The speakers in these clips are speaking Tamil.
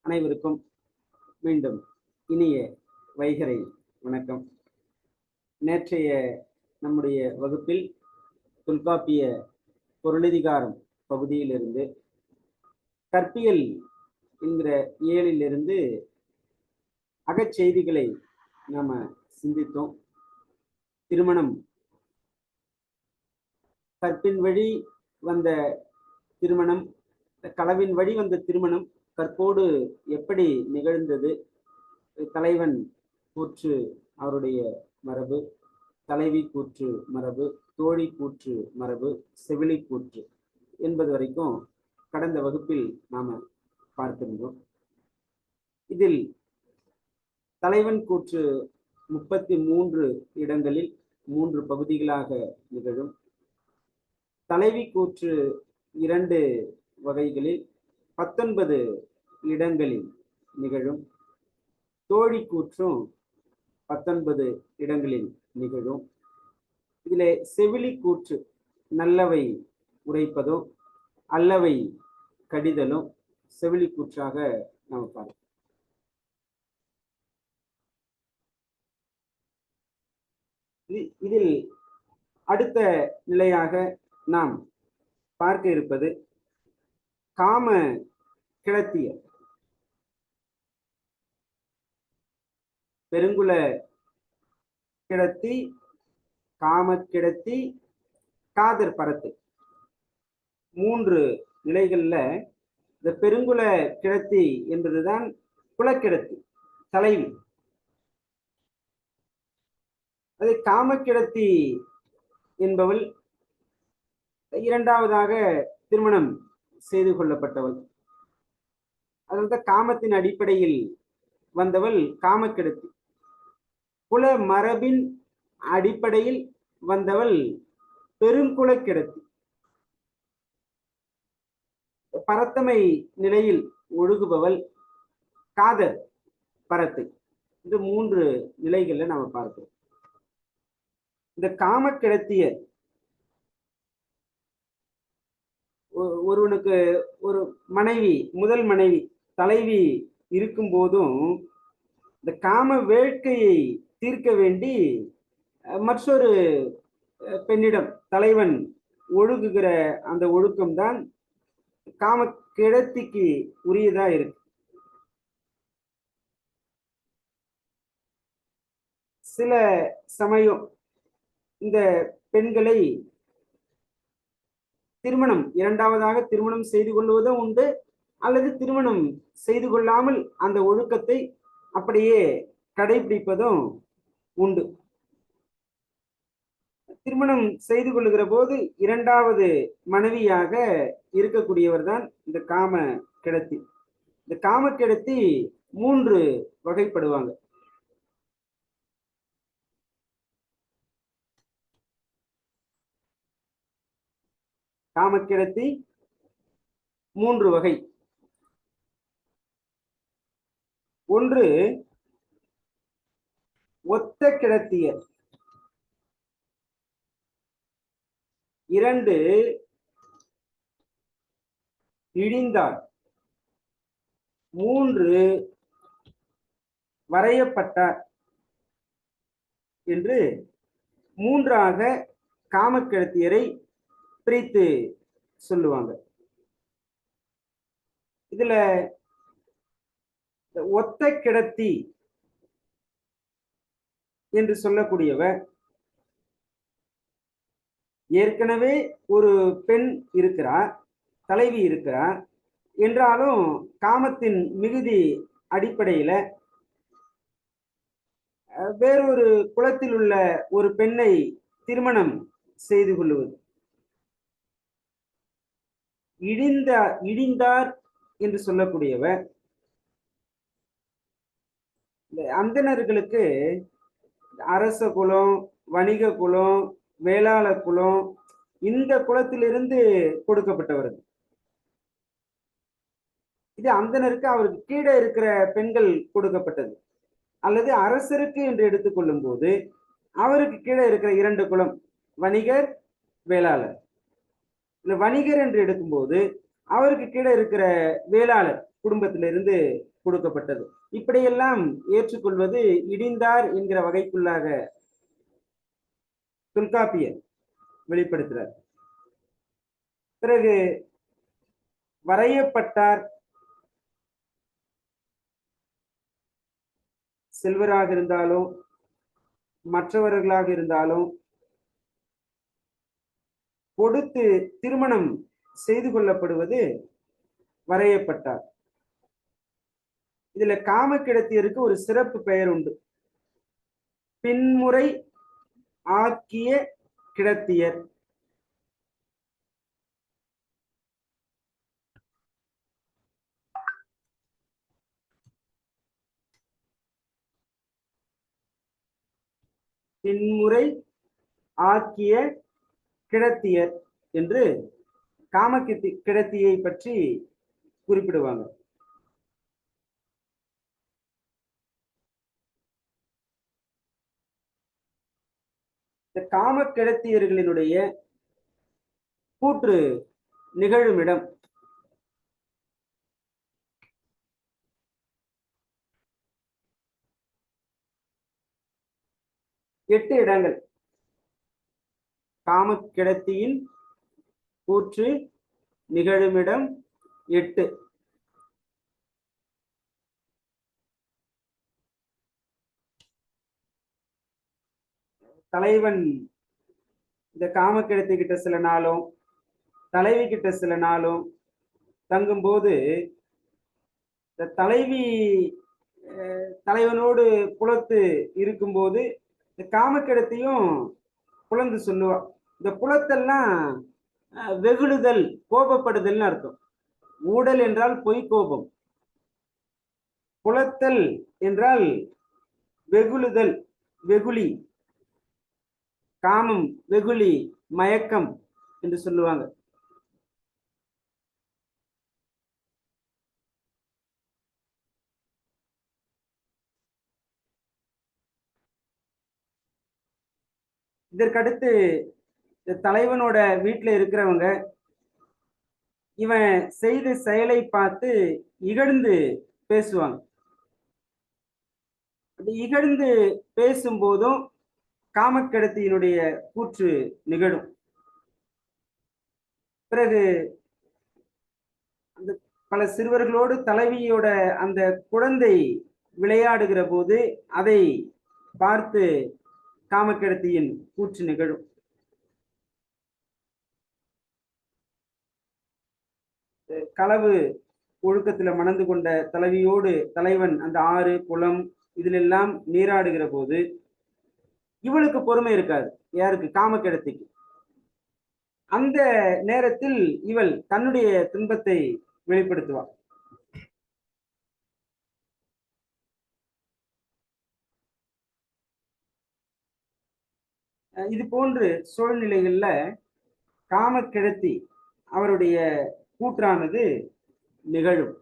அனைவருக்கும் மீண்டும் இனிய வைகறை வணக்கம். நேற்றைய நம்முடைய வகுப்பில் தொல்காப்பிய பொருளதிகாரம் பகுதியிலிருந்து கற்பியல் என்கிற இயலிலிருந்து அகச்செய்திகளை நாம சிந்தித்தோம். திருமணம், கற்பின் வழி வந்த திருமணம், களவின் வழி வந்த திருமணம் கற்போடு எப்படி நிகழ்ந்தது, தலைவன் கூற்று அவருடைய மரபு, தலைவி கூற்று மரபு, தோழி கூற்று மரபு, செவிலி கூற்று என்பது வரைக்கும் கடந்த வகுப்பில் நாம பார்த்திருந்தோம். இதில் தலைவன் கூற்று 33 இடங்களில் 3 பகுதிகளாக நிகழும். தலைவி கூற்று 2 வகைகளில் 19 இடங்களில் நிகழும். தோழி கூற்றும் 19 இடங்களில் நிகழும். இதிலே செவிலி கூற்று நல்லவை உரைப்பதும் அல்லவை கடிதலும் செவிலி கூற்றாக நாம் பார்ப்போம். இதில் அடுத்த நிலையாக நாம் பார்க்க இருப்பது காம கிளத்தியர். பெருங்குல கிடத்தி, காம கிடத்தி, காதர் பரத்து 3 நிலைகள்ல இந்த பெருங்குல கிடத்தி என்பதுதான் குலக்கிடத்தி, தலைவி. அது காமக்கிடத்தி என்பவள் இரண்டாவதாக திருமணம் செய்து கொள்ளப்பட்டவள். அதாவது காமத்தின் அடிப்படையில் வந்தவள் காமக்கிடத்தி. குல மரபின் அடிப்படையில் வந்தவள் பெருங்குல கிடத்தி. பரத்தமை நிலையில் ஒழுகுபவள் காதர் பரத்தை. இந்த 3 நிலைகள்ல நாம பார்க்கிறோம். இந்த காமக்கிடத்திய ஒருவனுக்கு ஒரு மனைவி, முதல் மனைவி தலைவி இருக்கும் போதும் இந்த காம வேட்கையை தீர்க்க வேண்டி மற்றொரு பெண்ணிடம் தலைவன் ஒழுகுகிற அந்த ஒழுக்கம்தான் காம கிடத்திக்கு உரியதா இருக்கு. சில சமயம் இந்த பெண்களை திருமணம், இரண்டாவதாக திருமணம் செய்து கொள்வதும் உண்டு, அல்லது திருமணம் செய்து கொள்ளாமல் அந்த ஒழுக்கத்தை அப்படியே கடைபிடிப்பதும் உண்டு. திருமணம் செய்து கொள்ளுகிற போது இரண்டாவது மனைவியாக இருக்கக்கூடியவர் தான் இந்த காம கிடத்தி. இந்த காம கிடத்தி 3 வகைப்படுவாங்க. காமக்கிடத்தி 3 வகை. ஒன்று ஒத்த கிடத்தியர், 2 இழிந்தார், 3 வரையப்பட்டார் என்று 3ஆக காமக்கிடத்தியரை பிரித்து சொல்லுவாங்க. இதுல ஒத்த கிடத்தி என்று சொல்லக்கூடியவர் ஏற்கனவே ஒரு பெண் இருக்கிறார், தலைவி இருக்கிறார் என்றாலும் காமத்தின் மிகுதி அடிப்படையில வேறொரு குலத்தில் உள்ள ஒரு பெண்ணை திருமணம் செய்து கொள்ளுவது. இழிந்தார் என்று சொல்லக்கூடியவர் அந்தணர்களுக்கு அரச குலம், வணிக குலம், வேளாளர் குலம், இந்த குலத்திலிருந்து கொடுக்கப்பட்டவர்கள். இது அந்தணருக்கு அவருக்கு கீழே இருக்கிற பெண்கள் கொடுக்கப்பட்டது. அல்லது அரசருக்கு என்று எடுத்துக்கொள்ளும் போது அவருக்கு கீழே இருக்கிற 2 குலம், வணிகர், வேளாளர். வணிகர் என்று எடுக்கும்போது அவருக்கு கீழே இருக்கிற வேளாளர் குடும்பத்திலிருந்து கொடுக்கப்பட்டது. இப்படியெல்லாம் ஏற்றுக்கொள்வது இடிந்தார் என்கிற வகைக்குள்ளாக தொல்காப்பியர் வெளிப்படுத்துகிறார். பிறகு வரையப்பட்டார் செல்வராக இருந்தாலும் மற்றவர்களாக இருந்தாலும் கொடுத்து திருமணம் செய்து கொள்ளப்படுவது வரையப்பட்டார். இதுல காமக்கிடத்தியருக்கு ஒரு சிறப்பு பெயர் உண்டு. பின்முறை ஆக்கிய கிடத்தியர். பின்முறை ஆக்கிய கிடத்தியர் என்று கிடத்தியை பற்றி குறிப்பிடுவாங்க. இந்த காமக்கிடத்தியர்களினுடைய கூற்று நிகழும் இடம் எட்டு இடங்கள். காமக்கிடத்தியின் கூற்று நிகழுமிடம் 8. தலைவன் இந்த காமக்கிடத்தி கிட்ட சில நாளும் தலைவி கிட்ட சில நாளும் தங்கும்போது இந்த தலைவி தலைவனோடு புலத்து இருக்கும்போது இந்த காமக்கிடத்தையும் புலந்து சொல்லுவா. இந்த புலத்தெல்லாம் வெகுளுதல், கோபப்படுதல்னு அர்த்தம். ஊடல் என்றால் பொய் கோபம், புலத்தல் என்றால் வெகுளுதல், வெகுளி, காமம், வெகுளி, மயக்கம் என்று சொல்லுவாங்க. இதற்கடுத்து தலைவனோட வீட்டுல இருக்கிறவங்க இவன் செய்த செயலை பார்த்து இகழ்ந்து பேசுவாங்க. இகழ்ந்து பேசும்போதும் காமக்கிடத்தியினுடைய கூற்று நிகழும். பிறகு அந்த பல சிறுவர்களோடு தலைவியோட அந்த குழந்தை விளையாடுகிற போது அதை பார்த்து காமக்கிடத்தியின் கூற்று நிகழும். களவு ஒழுக்கத்துல மணந்து கொண்ட தலைவியோடு தலைவன் அந்த ஆறு குளம் இதிலெல்லாம் நீராடுகிற போது இவளுக்கு பொறுமை இருக்காது. யாருக்கு? காமக்கிடத்திக்கு. அந்த நேரத்தில் இவள் தன்னுடைய துன்பத்தை வெளிப்படுத்துவாள். இது போன்று சூழ்நிலைகள்ல காமக்கிடத்தி அவருடைய கூற்றானது நிகழும்.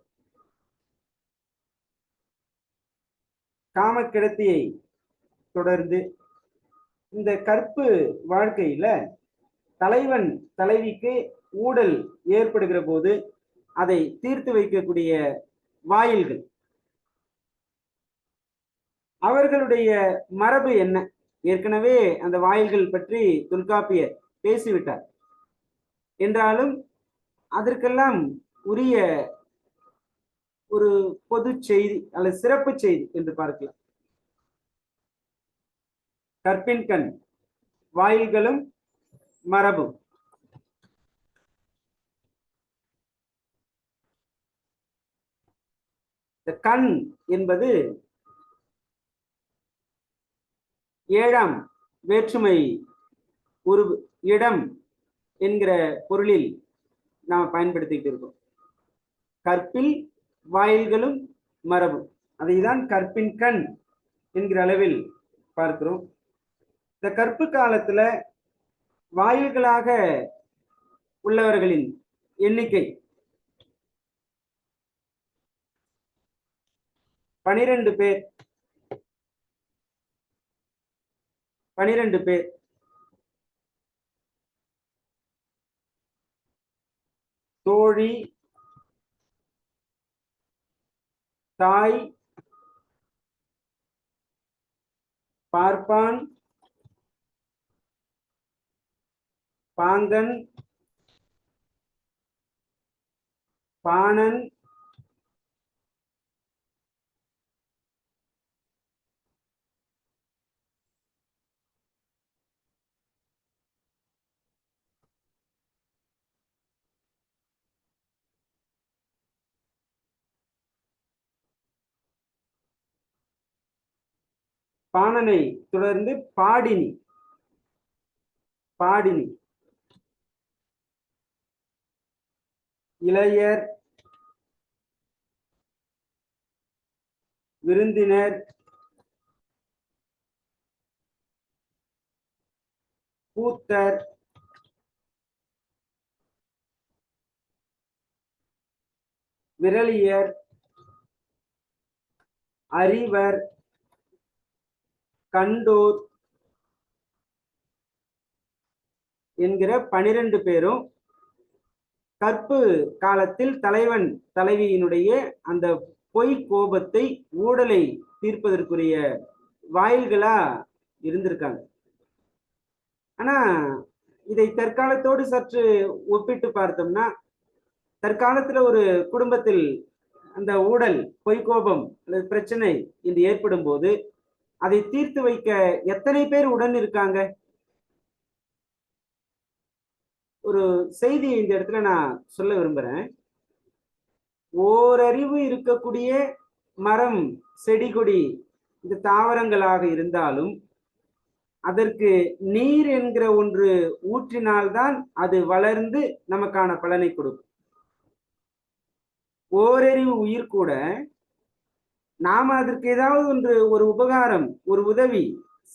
காமக்கிடத்தியை தொடர்ந்து இந்த கற்பு வாழ்க்கையில தலைவன் தலைவிக்கு ஊடல் ஏற்படுகிற போது அதை தீர்த்து வைக்கக்கூடிய வாயில்கள், அவர்களுடைய மரபு என்ன? ஏற்கனவே அந்த வாயில்கள் பற்றி தொல்காப்பியர் பேசிவிட்டார். என்றாலும் அதற்கெல்லாம் உரிய ஒரு பொது செய்தி அல்லது சிறப்பு செய்தி என்று பார்க்கலாம். கற்பின் கண் வாயில்களும் மரபும். கண் என்பது 7ஆம் வேற்றுமை ஒரு இடம் என்கிற பொருளில் நாம் பயன்படுத்திட்டு இருக்கோம். கற்பில் வாயில்களும் மரபும், அதைதான் கற்பின் கண் என்கிற அளவில் பார்க்கிறோம். இந்த கற்பு காலத்துல வாயில்களாக உள்ளவர்களின் எண்ணிக்கை 12 பேர். 12 பேர். தோழி, தாய், பார்ப்பான், பாங்கன், பாணன், பாணனை தொடர்ந்து பாடினி, பாடினி, இளையர், விருந்தினர், கூத்தர், விரலியர், அறிவர், கண்டோர் என்கிற 12 பேரும் கற்பு காலத்தில் தலைவன் தலைவியினுடைய அந்த பொய் கோபத்தை ஊடலை தீர்ப்பதற்குரிய வாயில்களா இருந்திருக்காங்க. ஆனா இதை தற்காலத்தோடு சற்று ஒப்பிட்டு பார்த்தோம்னா, தற்காலத்துல ஒரு குடும்பத்தில் அந்த ஊடல், பொய்கோபம் அல்லது பிரச்சனை என்று ஏற்படும் போது அதை தீர்த்து வைக்க எத்தனை பேர் உடன் இருக்காங்க? ஒரு செய்தியை இந்த இடத்துல நான் சொல்ல விரும்புறேன். ஓரறிவு இருக்கக்கூடிய மரம், செடி, கொடி, இந்த தாவரங்களாக இருந்தாலும் அதற்கு நீர் என்கிற ஒன்று ஊற்றினால்தான் அது வளர்ந்து நமக்கான பலனை கொடுக்கும். ஓரறிவு உயிர் கூட நாம அதற்கு ஏதாவது ஒன்று, ஒரு உபகாரம், ஒரு உதவி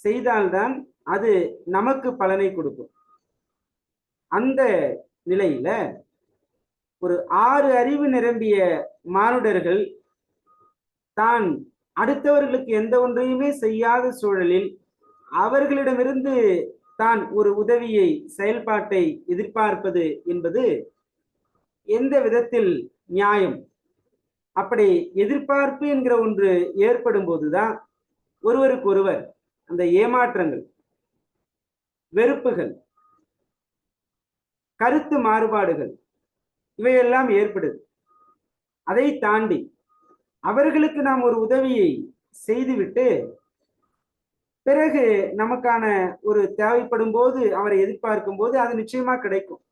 செய்தால்தான் அது நமக்கு பலனை கொடுக்கும். அந்த நிலையில ஒரு 6 அறிவு நிரம்பிய மானுடர்கள் தான் அடுத்தவர்களுக்கு எந்த ஒன்றையுமே செய்யாத சூழலில் அவர்களிடமிருந்து தான் ஒரு உதவியை, செயல்பாட்டை எதிர்பார்ப்பது என்பது எந்த விதத்தில் நியாயம்? அப்படி எதிர்பார்ப்பு என்கிற ஒன்று ஏற்படும் போதுதான் ஒருவருக்கு ஒருவர் அந்த ஏமாற்றங்கள், வெறுப்புகள், கருத்து மாறுபாடுகள் இவையெல்லாம் ஏற்படுது. அதை தாண்டி அவர்களுக்கு நாம் ஒரு உதவியை செய்துவிட்டு பிறகு நமக்கான ஒரு தேவைப்படும் போது அவரை எதிர்பார்க்கும் போது அது நிச்சயமா கிடைக்கும்.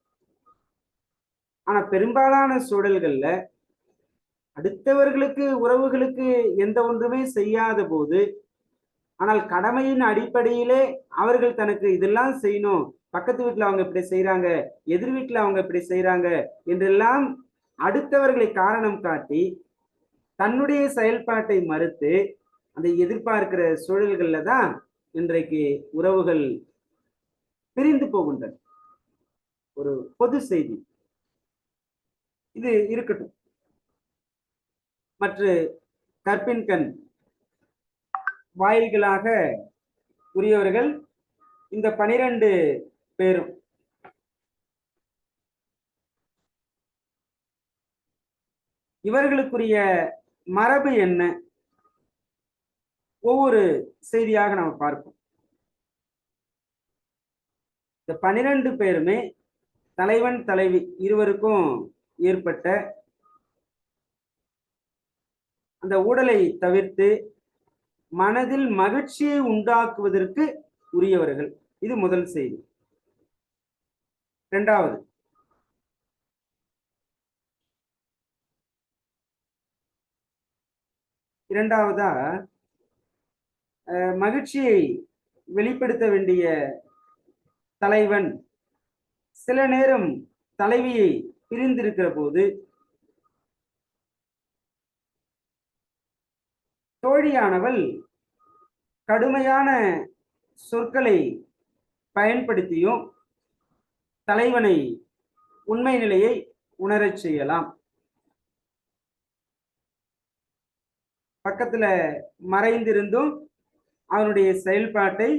ஆனா பெரும்பாலான சூழல்கள்ல அடுத்தவர்களுக்கு, உறவுகளுக்கு எந்த ஒன்றுமே செய்யாத போது, ஆனால் கடமையின் அடிப்படையிலே அவர்கள் தனக்கு இதெல்லாம் செய்யணும், பக்கத்து வீட்டுல அவங்க இப்படி செய்யறாங்க, எதிர் வீட்டுல அவங்க இப்படி செய்யறாங்க என்றெல்லாம் அடுத்தவர்களை காரணம் காட்டி தன்னுடைய செயல்பாட்டை மறுத்து அதை எதிர்பார்க்கிற சூழல்கள்ல தான் இன்றைக்கு உறவுகள் பிரிந்து போகின்றன. ஒரு பொது செய்தி இது இருக்கட்டும். மற்ற கற்பின் கண் வாயில்களாக உரியவர்கள் இந்த 12 பேரும். இவர்களுக்குரிய மரபு என்ன? ஒவ்வொரு செய்தியாக நாம் பார்ப்போம். இந்த 12 பேருமே தலைவன் தலைவி இருவருக்கும் ஏற்பட்ட அந்த ஊடலை தவிர்த்து மனதில் மகிழ்ச்சியை உண்டாக்குவதற்கு உரியவர்கள். இது முதல் செய்தி. இரண்டாவதா மகிழ்ச்சியை வெளிப்படுத்த வேண்டிய தலைவன் சில நேரம் தலைவியை பிரிந்திருக்கிற போது தோழியானவள் கடுமையான சொற்களை பயன்படுத்தியும் தலைவனை உண்மை நிலையை உணரச் செய்யலாம். பக்கத்துல மறைந்திருந்தும் அவனுடைய செயல்பாட்டை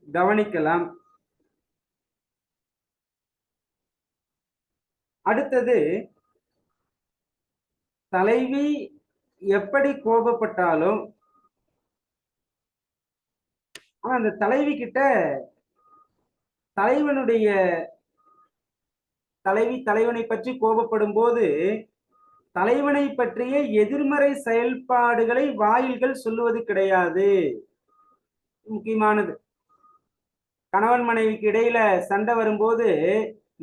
கவனிக்கலாம். அடுத்தது, தலைவி எப்படி கோபப்பட்டாலும் ஆனா அந்த தலைவி கிட்ட தலைவனுடைய தலைவனை பற்றி கோபப்படும் போது தலைவனை பற்றிய எதிர்மறை செயல்பாடுகளை வாயில்கள் சொல்லுவது கிடையாது. முக்கியமானது. கணவன் மனைவிக்கு இடையில சண்டை வரும்போது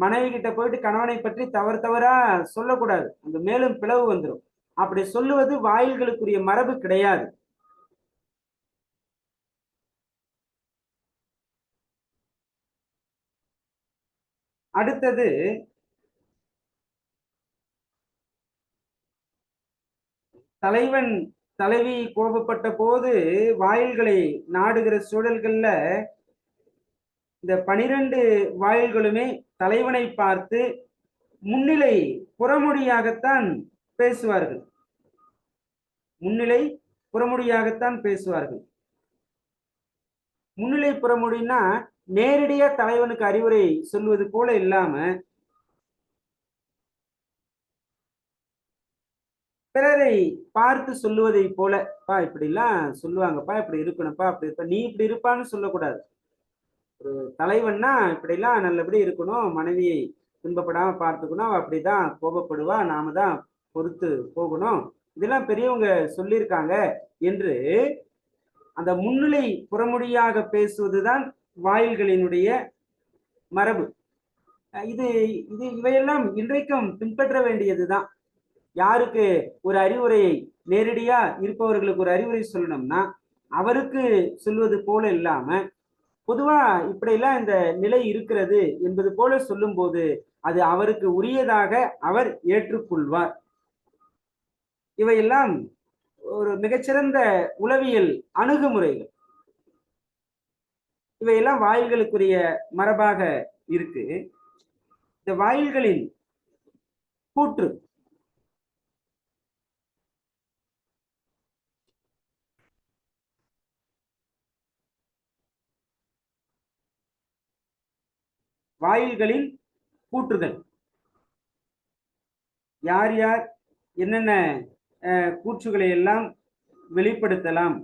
மனைவி கிட்ட போயிட்டு கணவனை பற்றி தவறா சொல்லக்கூடாது, அந்த மேலும் பிளவு வந்துடும். அப்படி சொல்லுவது வாயில்களுக்குரிய மரபு கிடையாது. அடுத்தது தலைவன் தலைவி கோபப்பட்ட போது வாயில்களை நாடுகிற சூழல்கள்ல இந்த 12 வாயில்களுமே தலைவனை பார்த்து முன்னிலை புறமொழியாகத்தான் பேசுவார்கள். முன்னிலை புறமொழியாகத்தான் பேசுவார்கள். முன்னிலை புறமொழின்னா நேரடியா தலைவனுக்கு அறிவுரை சொல்வது போல இல்லாம பிறரை பார்த்து சொல்லுவதை போல, பா இப்படி எல்லாம் சொல்லுவாங்கப்பா, இப்படி இருக்கணும்ப்பா, அப்படி இருப்ப, நீ இப்படி இருப்பான்னு சொல்லக்கூடாது. ஒரு தலைவன்னா இப்படி எல்லாம் நல்லபடி இருக்கணும், மனைவியை துன்பப்படாம பார்த்துக்கணும், அப்படிதான் கோபப்படுவா, நாம தான் பொறுத்து போகணும், இதெல்லாம் பெரியவங்க சொல்லியிருக்காங்க என்று அந்த முன்னிலை புறமொழியாக பேசுவதுதான் வாயில்களினுடைய மரபு. இது இது இவையெல்லாம் இன்றைக்கும் பின்பற்ற வேண்டியதுதான். யாருக்கு ஒரு அறிவுரையை நேரடியா இருப்பவர்களுக்கு ஒரு அறிவுரை சொல்லணும்னா அவருக்கு சொல்வது போல இல்லாம பொதுவா இப்படியெல்லாம் இந்த நிலை இருக்கிறது என்பது போல சொல்லும் போது அது அவருக்கு உரியதாக அவர் ஏற்றுக்கொள்வார். இவையெல்லாம் ஒரு மிகச்சிறந்த உளவியல் அணுகுமுறைகள். இவையெல்லாம் வாயில்களுக்குரிய மரபாக இருக்கு. இந்த வாயில்களின் கூற்று வாயில்களின் கூற்றுகள் யார் யார் என்னென்ன கூற்றுகளை எல்லாம் வெளிப்படுத்தலாம்.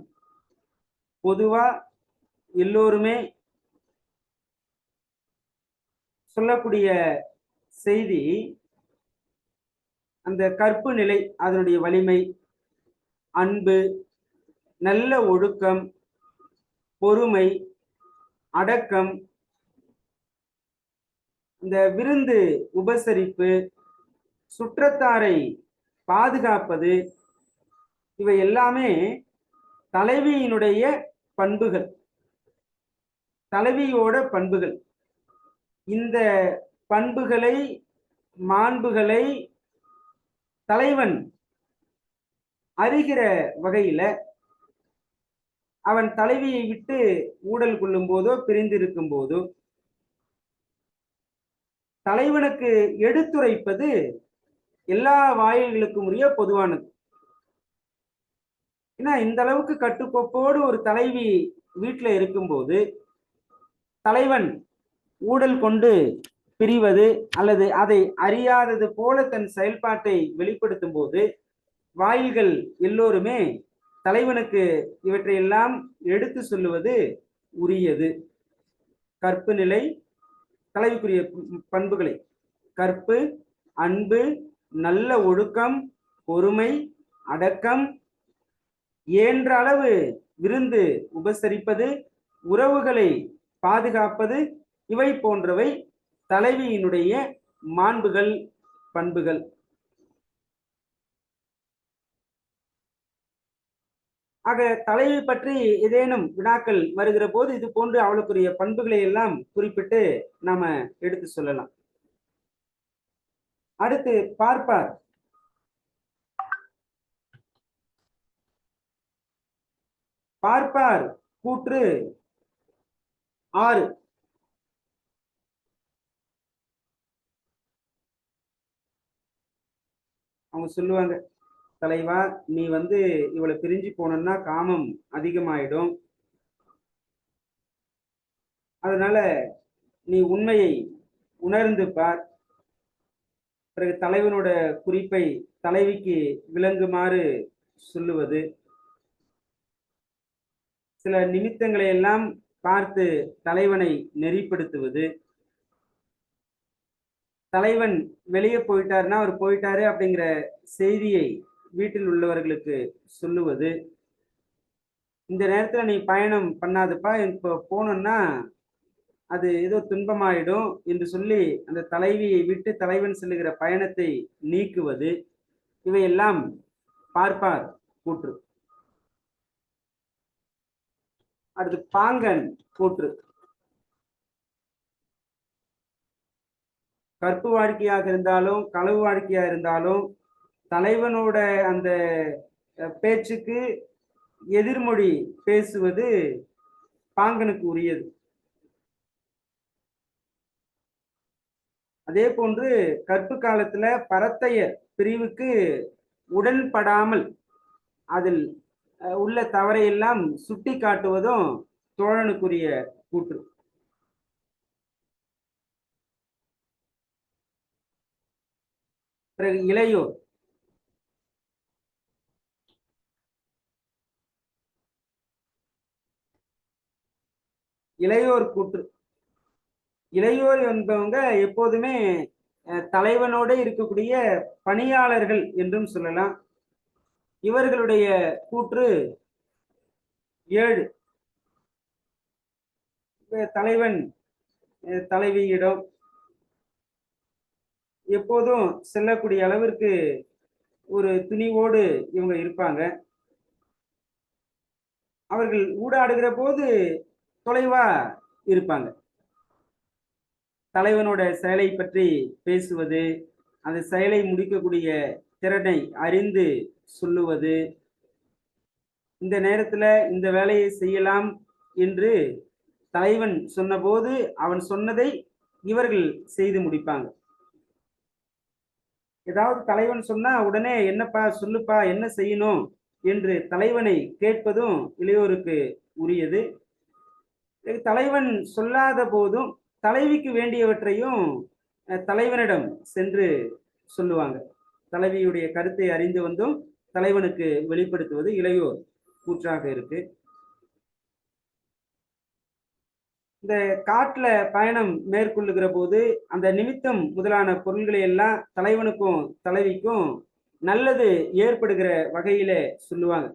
பொதுவா எல்லோருமே சொல்லக்கூடிய செய்தி அந்த கற்பு நிலை, அதனுடைய வலிமை, அன்பு, நல்ல ஒழுக்கம், பொறுமை, அடக்கம், இந்த விருந்து உபசரிப்பு, சுற்றத்தாரை பாதுகாப்பது, இவை எல்லாமே தலைவியினுடைய பண்புகள், தலைவியோட பண்புகள். இந்த பண்புகளை மாண்புகளை தலைவன் அறிகிற வகையில அவன் தலைவியை விட்டு ஊடல் கொள்ளும் போதோ பிரிந்திருக்கும் போதோ தலைவனுக்கு எடுத்துரைப்பது எல்லா வாயில்களுக்கும் உரிய பொதுவானது. ஏன்னா இந்த அளவுக்கு கட்டுக்கோப்போடு ஒரு தலைவி வீட்டுல இருக்கும்போது தலைவன் ஊடல் கொண்டு பிரிவது அல்லது அதை அறியாதது போல தன் செயல்பாட்டை வெளிப்படுத்தும் போது வாயில்கள் எல்லோருமே தலைவனுக்கு இவற்றையெல்லாம் எடுத்து சொல்லுவது உரியது. கற்பு நிலை, தலைவிக்குரிய பண்புகளை கற்பு, அன்பு, நல்ல ஒழுக்கம், பொறுமை, அடக்கம், இயன்ற அளவு விருந்து உபசரிப்பது, உறவுகளை பாதுகாப்பது, இவை போன்றவை தலைவியினுடைய மாண்புகள், பண்புகள். ஆக தலைவி பற்றி ஏதேனும் வினாக்கள் வருகிற போது இது போன்று அவளுக்குரிய பண்புகளை எல்லாம் குறிப்பிட்டு நாம எடுத்து சொல்லலாம். அடுத்து பார்ப்பார். பார்ப்பார் கூற்று 6. அவங்க சொல்லுவாங்க, தலைவா நீ இவளை பிரிஞ்சு போனன்னா காமம் அதிகமாயிடும், அதனால நீ உண்மையை உணர்ந்து பார், பிறகு தலைவனோட குறிப்பை தலைவிக்கு விளங்குமாறு சொல்லுவது, சில நிமித்தங்களை எல்லாம் பார்த்து தலைவனை நெறிப்படுத்துவது, தலைவன் வெளியே போயிட்டாருன்னா அவர் போயிட்டாரு அப்படிங்கிற செய்தியை வீட்டில் உள்ளவர்களுக்கு சொல்லுவது, இந்த நேரத்துல நீ பயணம் பண்ணாதப்பா, இப்போ போனோம்னா அது ஏதோ துன்பமாயிடும் என்று சொல்லி அந்த தலைவியை விட்டு தலைவன் செல்லுகிற பயணத்தை நீக்குவது, இவையெல்லாம் பார்ப்பார் கூற்று. அடுத்து பாங்கன் கூற்று. கற்பு வாழ்க்கையாக இருந்தாலும் களவு வாழ்க்கையா இருந்தாலும் தலைவனோட அந்த பேச்சுக்கு எதிர்மொழி பேசுவது பாங்கனுக்கு உரியது. அதே போன்று கற்பு காலத்துல பரத்தையர் பிரிவுக்கு உடன்படாமல் அதில் உள்ள தவறையெல்லாம் சுட்டி காட்டுவதும் தோழனுக்குரிய கூற்று. பிறகு இளையோர். இளையோர் கூற்று. இளையோர் என்பவங்க எப்போதுமே தலைவனோட இருக்கக்கூடிய பணியாளர்கள் என்றும் சொல்லலாம். இவர்களுடைய கூற்று 7. தலைவன் தலைவியிடம் எப்போதும் செல்லக்கூடிய அளவிற்கு ஒரு துணிவோடு இவங்க இருப்பாங்க. அவர்கள் ஊடாடுகிற போது தொலைவா இருப்பாங்க. தலைவனோட செயலை பற்றி பேசுவது, அந்த செயலை முடிக்கக்கூடிய திறனை அறிந்து சொல்லுவது, இந்த நேரத்துல இந்த வேலையை செய்யலாம் என்று தலைவன் சொன்னபோது அவன் சொன்னதை இவர்கள் செய்து முடிப்பாங்க. ஏதாவது தலைவன் சொன்னா உடனே என்னப்பா சொல்லுப்பா, என்ன செய்யணும் என்று தலைவனை கேட்பதும் இளையோருக்கு உரியது. தலைவன் சொல்லாத போதும் தலைவிக்கு வேண்டியவற்றையும் தலைவனிடம் சென்று சொல்லுவாங்க. தலைவியுடைய கருத்தை அறிந்து வந்தும் தலைவனுக்கு வெளிப்படுத்துவது இளையோர் கூற்றாக இருக்கு. இந்த காட்டுல பயணம் மேற்கொள்ளுகிற போது அந்த நிமித்தம் முதலான பொருள்களை எல்லாம் தலைவனுக்கும் தலைவிக்கும் நல்லது ஏற்படுகிற வகையில சொல்லுவாங்க.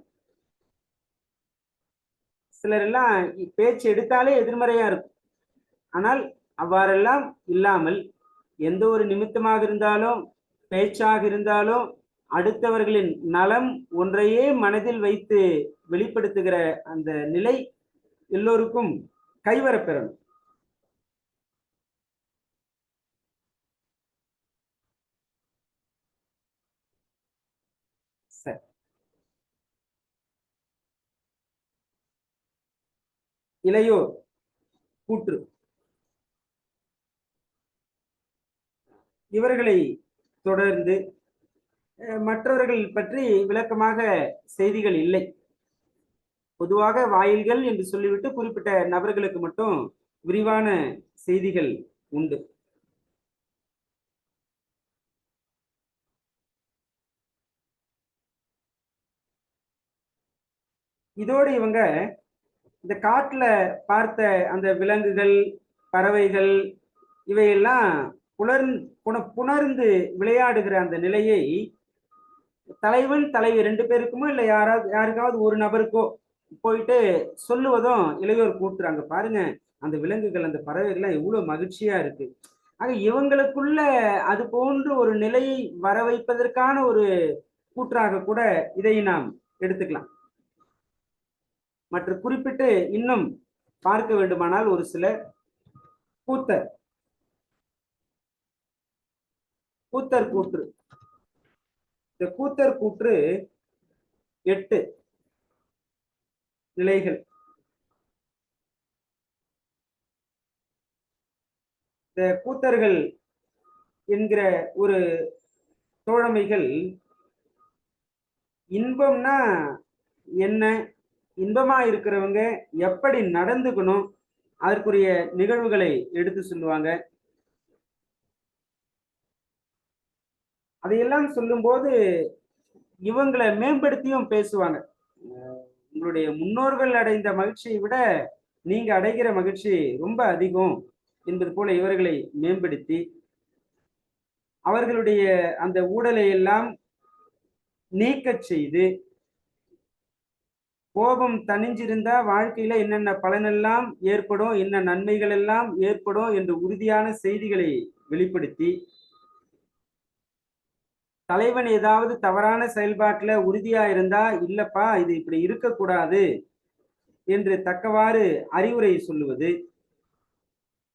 சிலர் எல்லாம் பேச்சு எடுத்தாலே எதிர்மறையா இருக்கும். ஆனால் அவ்வாறெல்லாம் இல்லாமல் எந்த ஒரு நிமித்தமாக இருந்தாலும் பேச்சாக இருந்தாலும் அடுத்தவர்களின் நலம் ஒன்றையே மனதில் வைத்து வெளிப்படுத்துகிற அந்த நிலை எல்லோருக்கும் கைவரப்பெறணும். சரி, இளையோர் கூற்று. இவர்களை தொடர்ந்து மற்றவர்கள் பற்றி விளக்கமாக செய்திகள் இல்லை. பொதுவாக வாயில்கள் என்று சொல்லிவிட்டு குறிப்பிட்ட நபர்களுக்கு மட்டும் விரிவான செய்திகள் உண்டு. இதோடு இவங்க இந்த காட்டுல பார்த்த அந்த விலங்குகள், பறவைகள் இவையெல்லாம் புணர்ந்து விளையாடுகிற அந்த நிலையை தலைவன் தலைவி 2 பேருக்குமோ இல்லை யாருக்காவது ஒரு நபருக்கோ போயிட்டு சொல்லுவதும் இளையோர் கூட்டுறாங்க. பாருங்க, அந்த விலங்குகள் அந்த பறவைகள்லாம் எவ்வளவு மகிழ்ச்சியா இருக்கு. ஆக இவங்களுக்குள்ள அது போன்று ஒரு நிலையை வர வைப்பதற்கான ஒரு கூற்றாக கூட இதை நாம் எடுத்துக்கலாம். மற்ற குறிப்பிட்டு இன்னும் பார்க்க வேண்டுமானால் ஒரு சில கூத்தர் கூற்று. இந்த கூத்தர் கூற்று 8 நிலைகள். இந்த கூத்தர்கள் என்கிற ஒரு தோழமைகள் இன்பம்னா என்ன, இன்பமா இருக்கிறவங்க எப்படி நடந்துக்கணும், அதற்குரிய நிகழ்வுகளை எடுத்து சொல்லுவாங்க. அதையெல்லாம் சொல்லும்போது இவங்களை மேம்படுத்தியும் பேசுவாங்க. உங்களுடைய முன்னோர்கள் அடைந்த மகிழ்ச்சியை விட நீங்க அடைகிற மகிழ்ச்சி ரொம்ப அதிகம் என்பது போல இவர்களை மேம்படுத்தி அவர்களுடைய அந்த ஊடலை எல்லாம் நீக்கச் செய்து, கோபம் தணிஞ்சிருந்தா வாழ்க்கையில என்னென்ன பலனெல்லாம் ஏற்படும், என்ன நன்மைகள் எல்லாம் ஏற்படும் என்று உறுதியான செய்திகளை வெளிப்படுத்தி, தலைவன் ஏதாவது தவறான செயல்பாட்டுல உறுதியா இருந்தா, இல்லப்பா இது இப்படி இருக்கக்கூடாது என்று தக்கவாறு அறிவுரை சொல்லுவது,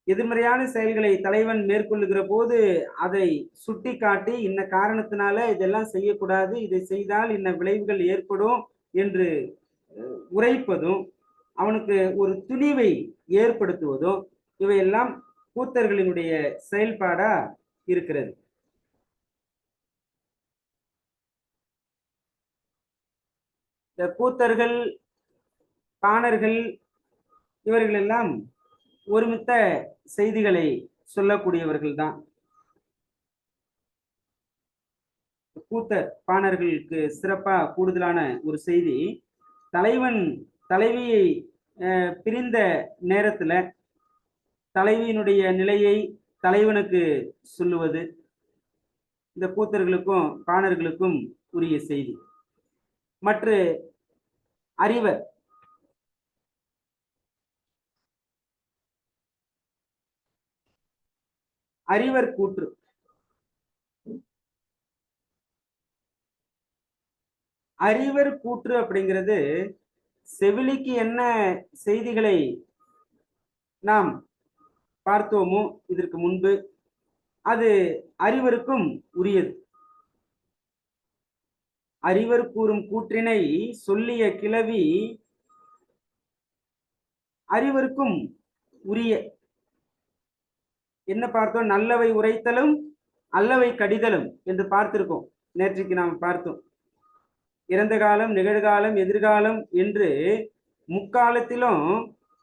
எதிர்மறையான செயல்களை தலைவன் மேற்கொள்ளுகிற போது அதை சுட்டி காட்டி இன்ன காரணத்தினால இதெல்லாம் செய்யக்கூடாது, இதை செய்தால் இன்ன விளைவுகள் ஏற்படும் என்று உரைப்பதும், அவனுக்கு ஒரு துணிவை ஏற்படுத்துவதும் இவையெல்லாம் கூத்தர்களினுடைய செயல்பாடா இருக்கிறது. இந்த கூத்தர்கள், பாணர்கள் இவர்கள் எல்லாம் ஒருமித்த செய்திகளை சொல்லக்கூடியவர்கள் தான். கூத்தர் பாணர்களுக்கு சிறப்பா கூடுதலான ஒரு செய்தி, தலைவன் தலைவியை பிரிந்த நேரத்துல தலைவியினுடைய நிலையை தலைவனுக்கு சொல்லுவது இந்த கூத்தர்களுக்கும் பாணர்களுக்கும் உரிய செய்தி. மற்ற அறிவர் அறிவர் கூற்று, அறிவர் கூற்று அப்படிங்கிறது செவிலிக்கு என்ன செய்திகளை நாம் பார்த்தோமோ இதற்கு முன்பு அது அறிவருக்கும் உரியது. அறிவர் கூறும் கூற்றினை சொல்லிய கிளவி அறிவருக்கும் உரிய. என்ன பார்த்தோம்? நல்லவை உரைத்தலும் அல்லவை கடிதலும் என்று பார்த்திருக்கோம். நேற்றைக்கு நாம் பார்த்தோம். இறந்த காலம், நிகழ்காலம், எதிர்காலம் என்று முக்காலத்திலும்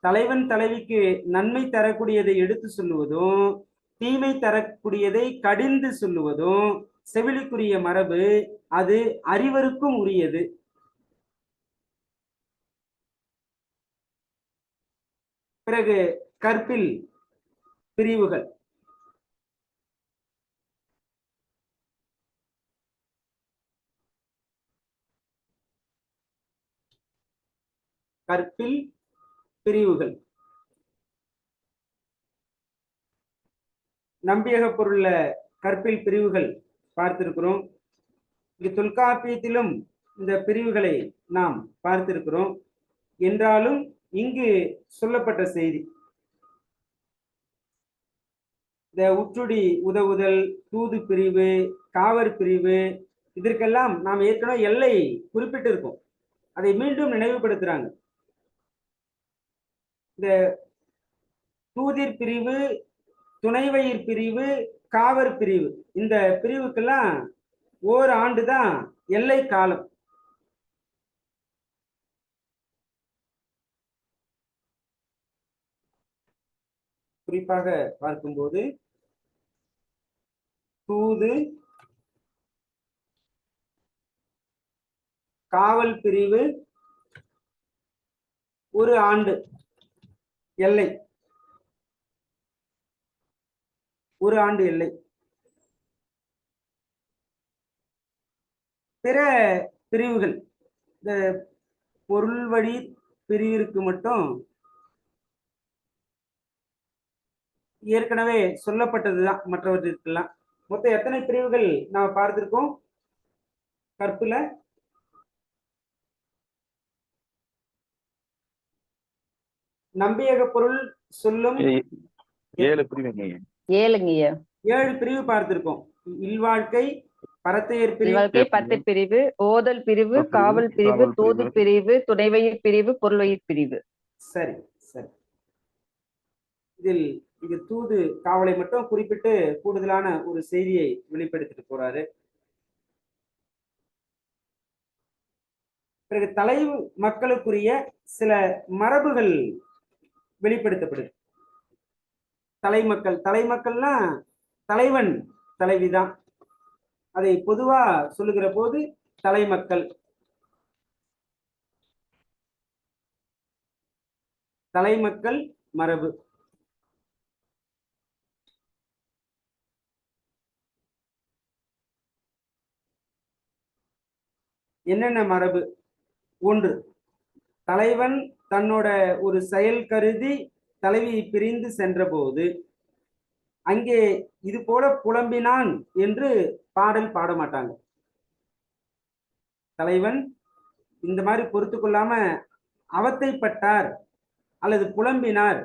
தலைவன் தலைவிக்கு நன்மை தரக்கூடியதை எடுத்து சொல்லுவதும், தீமை தரக்கூடியதை கடிந்து சொல்லுவதும் செவிலிக்குரிய மரபு. அது அறிவருக்கும் உரியது. பிறகு கற்பில் பிரிவுகள். கற்பில் பிரிவுகள் நம்பியக பொருள்ல கற்பில் பிரிவுகள் பார்த்திருக்கிறோம். இங்கு தொல்காப்பியத்திலும் இந்த பிரிவுகளை நாம் பார்த்திருக்கிறோம். என்றாலும் இங்கு சொல்லப்பட்ட செய்தி, இந்த உற்றுடி உதவுதல், தூது பிரிவு, காவர் பிரிவு, இதற்கெல்லாம் நாம் ஏற்கனவே எல்லை குறிப்பிட்டிருக்கோம். அதை மீண்டும் நினைவுபடுத்துறாங்க. இந்த தூதிர் பிரிவு, துணைவயிர் பிரிவு, காவர் பிரிவு, இந்த பிரிவுக்கெல்லாம் ஓர் ஆண்டுதான் எல்லை காலம். குறிப்பாக பார்க்கும்போது தூது, காவல் பிரிவு ஒரு ஆண்டு எல்லை, ஒரு ஆண்டு எல்லை. பிற பிரிவுகள், இந்த பொருள் வழி பிரிவிற்கு மட்டும் ஏற்கனவே சொல்லப்பட்டதுதான். மற்றவற்றிற்கெல்லாம் மொத்தம் எத்தனை பிரிவுகள் நாம் பார்த்திருக்கோம் கற்புல? நம்பியக பொருள் சொல்லும் 7 பிரிவுங்க. 7 பிரிவு பார்த்திருக்கோம். இல்வாழ்க்கை, பரத்தையர் பிரிவு, 10 பிரிவு, ஓதல் பிரிவு, காவல் பிரிவு, தூது பிரிவு, துணைவயிர் பிரிவு, பொருள்வயிர் பிரிவு. சரி சரி. இதில் இங்கு தூது காவலை மட்டும் குறிப்பிட்டு கூடுதலான ஒரு செய்தியை வெளிப்படுத்திட்டு போறாரு. பிறகு தலை மக்களுக்குரிய சில மரபுகள் வெளிப்படுத்தப்படுது. தலைமக்கள்னா தலைவன் தலைவிதான். அதை பொதுவா சொல்லுகிற போது தலைமக்கள். தலைமக்கள் மரபு. என்னென்ன மரபு? ஒன்று, தலைவன் தன்னோட ஒரு செயல் கருதி தலைவியை பிரிந்து சென்றபோது அங்கே இது போல புலம்பினான் என்று பாடல் பாட மாட்டாங்க. தலைவன் இந்த மாதிரி பொறுத்து கொள்ளாம அவத்தைப்பட்டார் அல்லது புலம்பினார்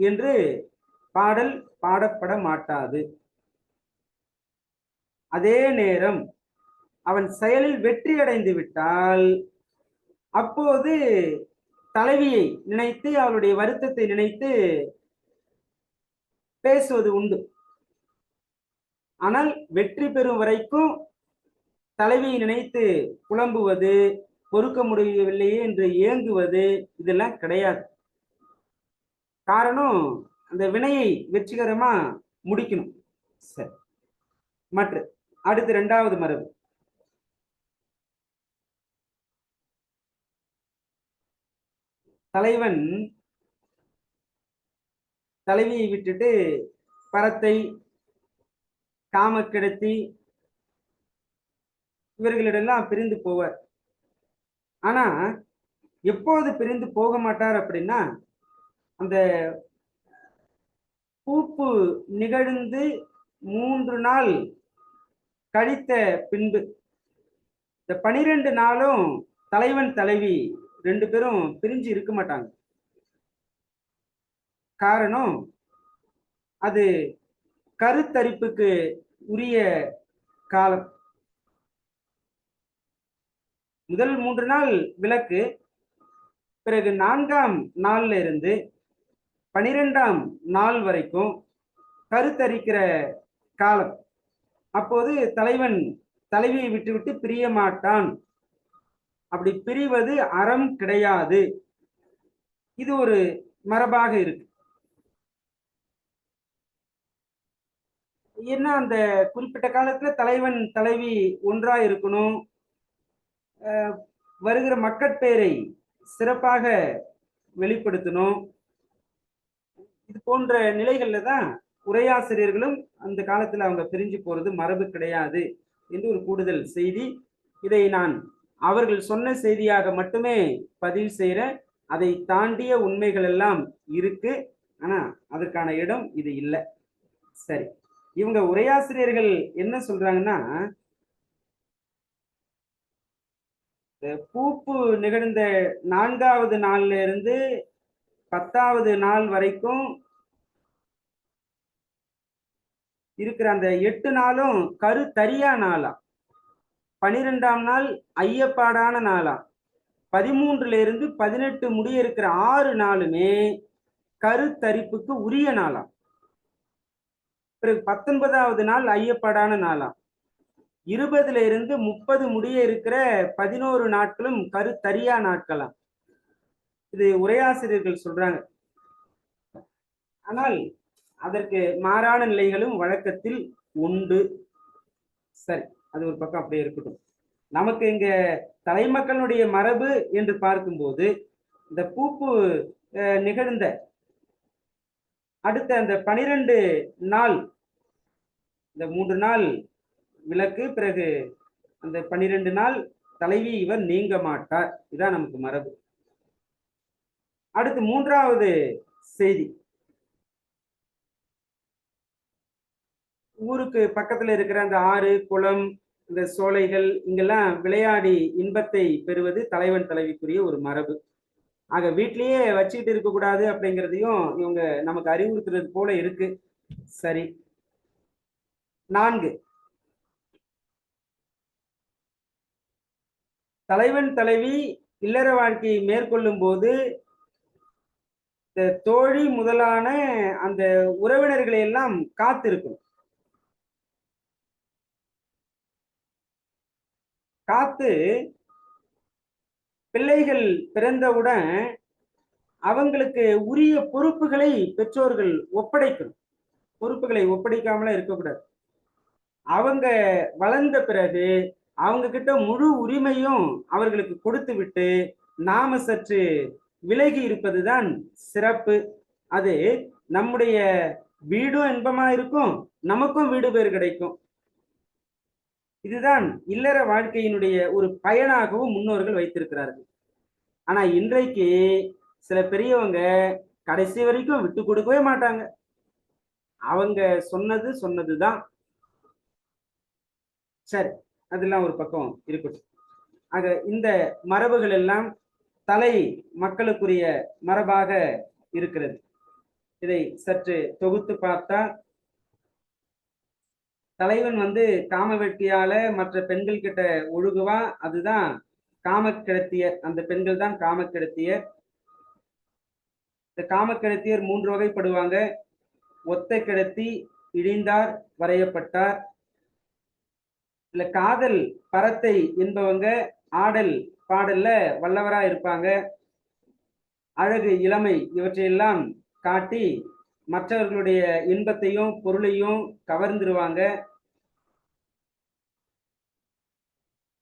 என்று பாடல் பாடப்பட மாட்டாது. அதே நேரம் அவன் செயலில் வெற்றி அடைந்து விட்டால் அப்போது தலைவியை நினைத்து அவளுடைய வருத்தத்தை நினைத்து பேசுவது உண்டு. ஆனால் வெற்றி பெறும் வரைக்கும் தலைவியை நினைத்து புலம்புவது, பொறுக்க முடியவில்லையே என்று ஏங்குவது இதெல்லாம் கிடையாது. காரணம், அந்த வினையை வெற்றிகரமா முடிக்கணும். சரி, மற்ற அடுத்து இரண்டாவது மரபு. தலைவன் தலைவியை விட்டுட்டு பரத்தை, காமக்கிடத்தி இவர்களிடெல்லாம் பிரிந்து போவார். ஆனா எப்போது பிரிந்து போக மாட்டார் அப்படின்னா, அந்த பூப்பு நிகழ்ந்து 3 நாள் கழித்த பின்பு, இந்த 12 நாளும் தலைவன் தலைவி 2 பேரும் பிரிஞ்சு இருக்க மாட்டாங்க. காரணம், அது கருத்தரிப்புக்கு உரிய காலம். முதல் 3 நாள் விலக்கு, பிறகு 4ஆம் நாள்ல இருந்து 12ஆம் நாள் வரைக்கும் கருத்தரிக்கிற காலம். அப்போது தலைவன் தலைவியை விட்டுவிட்டு பிரிய மாட்டான். அப்படி பிரிவது அறம் கிடையாது. இது ஒரு மரபாக இருக்கு. என்ன, அந்த குறிப்பிட்ட காலத்துல தலைவன் தலைவி ஒன்றா இருக்கணும், வருகிற மக்கட்பேரை சிறப்பாக வெளிப்படுத்தணும். இது போன்ற நிலைகள்ல தான் உரையாசிரியர்களும் அந்த காலத்துல அவங்க பிரிஞ்சு போறது மரபு கிடையாது என்று ஒரு கூடுதல் செய்தி. இதை நான் அவர்கள் சொன்ன செய்தியாக மட்டுமே பதிவு செய்கிறேன். அதை தாண்டிய உண்மைகள் எல்லாம் இருக்கு, ஆனா அதற்கான இடம் இது இல்லை. சரி, இவங்க உரையாசிரியர்கள் என்ன சொல்றாங்கன்னா, பூப்பு நிகழ்ந்த 4ஆவது நாள்ல இருந்து 10ஆவது நாள் வரைக்கும் இருக்கிற அந்த 8 நாளும் கருத்தரியா நாளா, 12ஆம் நாள் ஐயப்பாடான நாளா, 13ல இருந்து 18 முடிய இருக்கிற 6 நாளுமே கருத்தரிப்புக்கு உரிய நாளா, பிறகு 19ஆவது நாள் ஐயப்பாடான நாளா, 20ல இருந்து 30 முடிய இருக்கிற 11 நாட்களும் கருத்தரியா நாட்களாம். இது உரையாசிரியர்கள் சொல்றாங்க. ஆனால் அதற்கு மாறான நிலைகளும் வழக்கத்தில் உண்டு. சரி, அது ஒரு பக்கம் அப்படியே இருக்கட்டும். நமக்கு இங்க தலைமக்களுடைய மரபு என்று பார்க்கும்போது, இந்த பூப்பு நிகழ்ந்த அடுத்த அந்த 12 நாள், இந்த 3 நாள் விலக்கு, பிறகு அந்த 12 நாள் தலைவி இவர் நீங்க மாட்டார். இதான் நமக்கு மரபு. அடுத்து 3வது செய்தி. ஊருக்கு பக்கத்துல இருக்கிற அந்த ஆறு, குளம், இந்த சோலைகள், இங்கெல்லாம் விளையாடி இன்பத்தை பெறுவது தலைவன் தலைவிக்குரிய ஒரு மரபு. ஆக வீட்லயே வச்சுக்கிட்டு இருக்கக்கூடாது அப்படிங்கிறதையும் இவங்க நமக்கு அறிவுறுத்துறது போல இருக்கு. சரி, 4, தலைவன் தலைவி இல்லற வாழ்க்கையை மேற்கொள்ளும் போது இந்த தோழி முதலான அந்த உறவினர்களை எல்லாம் காத்திருக்கும். காத்து பிள்ளைகள் பிறந்தவுடன் அவங்களுக்கு உரிய பொறுப்புகளை பெற்றோர்கள் ஒப்படைக்கணும். பொறுப்புகளை ஒப்படைக்காமல இருக்கக்கூடாது. அவங்க வளர்ந்த பிறகு அவங்க கிட்ட முழு உரிமையும் அவர்களுக்கு கொடுத்து விட்டு நாம சற்று விலகி இருப்பதுதான் சிறப்பு. அது நம்முடைய வீடும் இன்பமா இருக்கும், நமக்கும் வீடு பேர் கிடைக்கும். இதுதான் இல்லற வாழ்க்கையினுடைய ஒரு பயனாகவும் முன்னோர்கள் வைத்திருக்கிறார்கள். ஆனா இன்றைக்கு சில பெரியவங்க கடைசி வரைக்கும் விட்டு கொடுக்கவே மாட்டாங்க. அவங்க சொன்னதுதான் சரி. அதெல்லாம் ஒரு பக்கம் இருக்கட்டும். ஆக இந்த மரபுகள் எல்லாம் தலை மக்களுக்குரிய மரபாக இருக்கிறது. இதை சற்று தொகுத்து பார்த்தா, தலைவன் காம வெட்டியால மற்ற பெண்கள் கிட்ட ஒழுகுவா, அதுதான் காமக்கிழத்தியர். அந்த பெண்கள் தான் காமக்கிழத்தியர். இந்த காமக்கிழத்தியர் 3 வகைப்படுவாங்க. ஒத்த கிழத்தி, இழிந்தார், வரையப்பட்டார். இல்ல காதல் பரத்தை என்பவங்க ஆடல் பாடல்ல வல்லவரா இருப்பாங்க. அழகு, இளமை இவற்றையெல்லாம் காட்டி மற்றவர்களுடைய இன்பத்தையும் பொருளையும் கவர்ந்துருவாங்க.